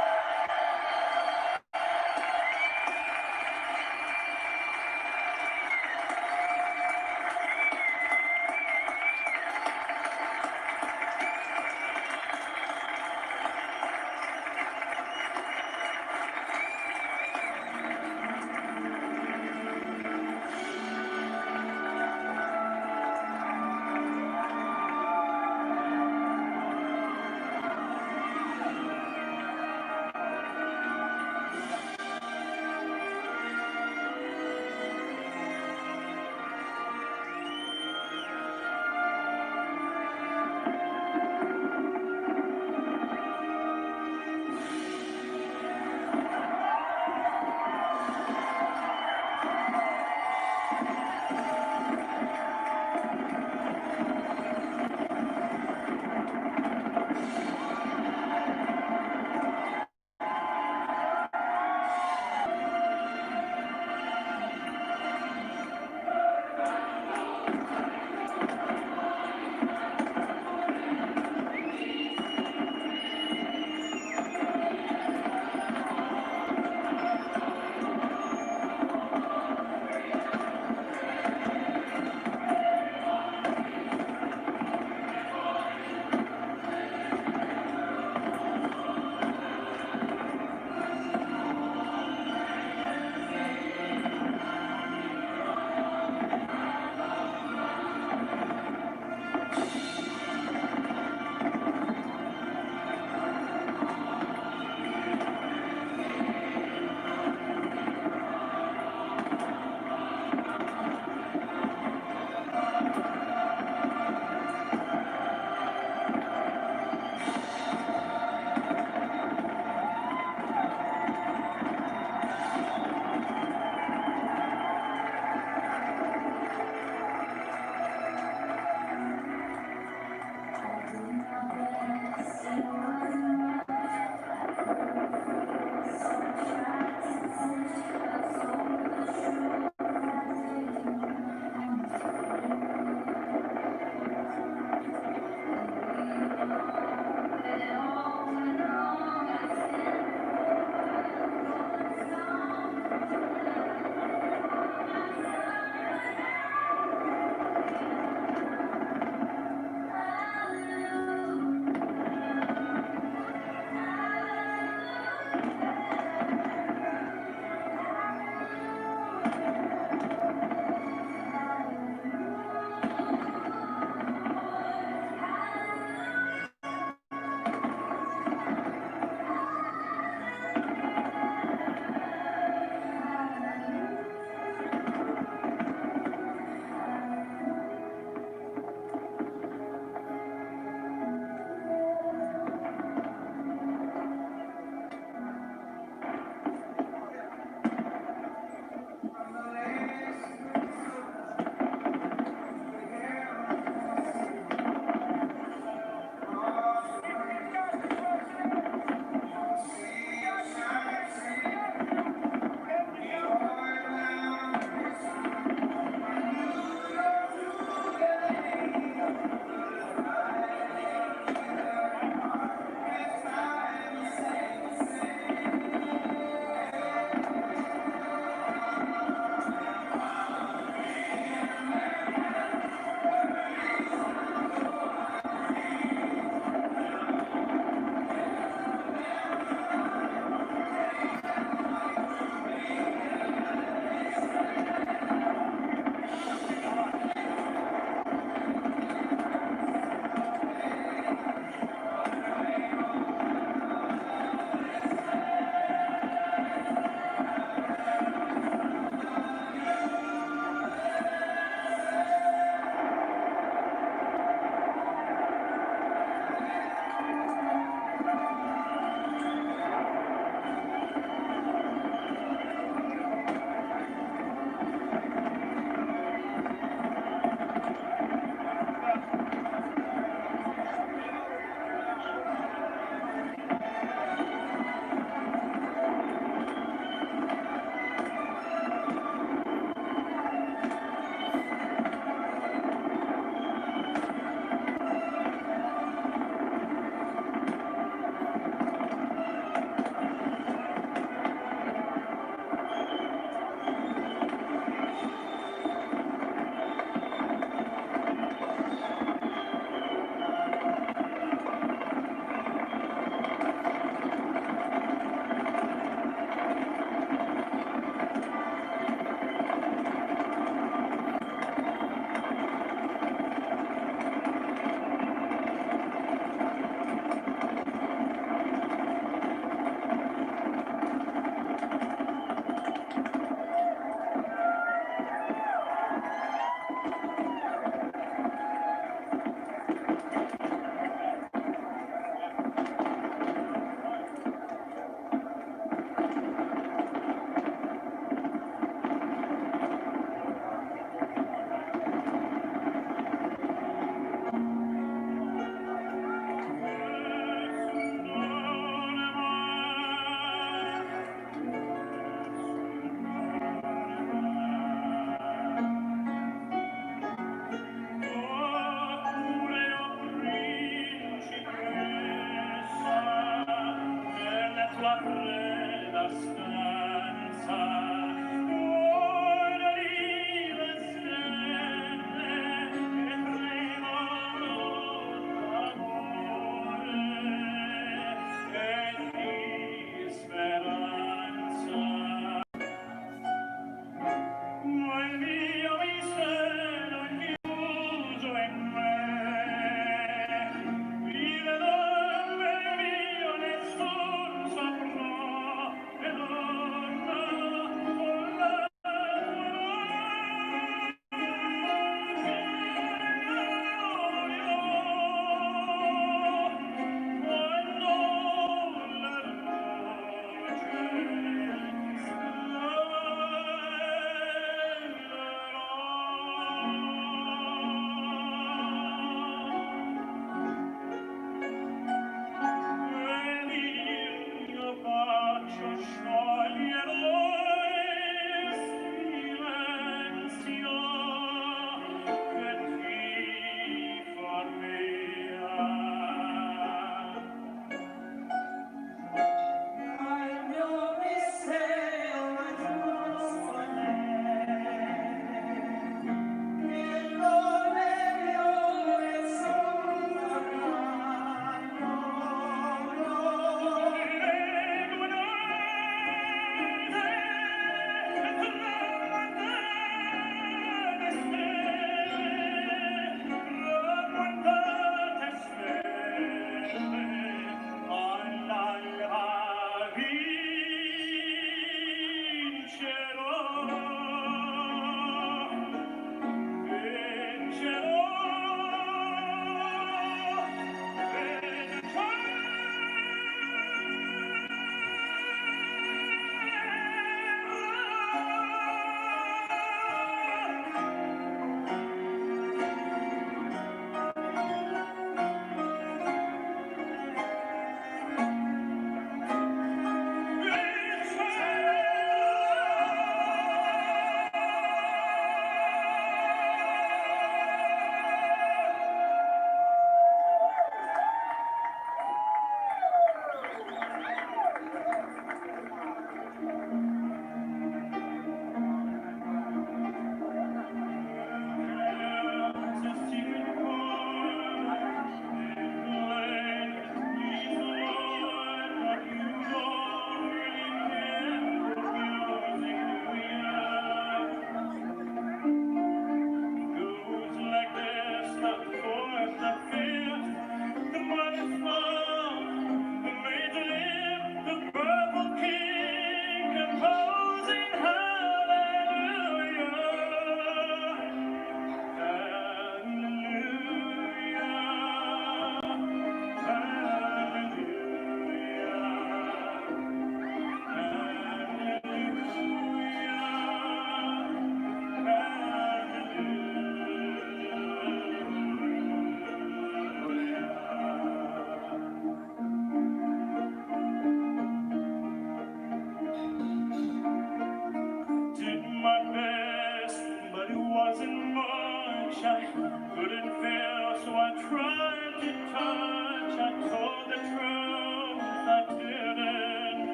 [SPEAKER 10] tua plena stanza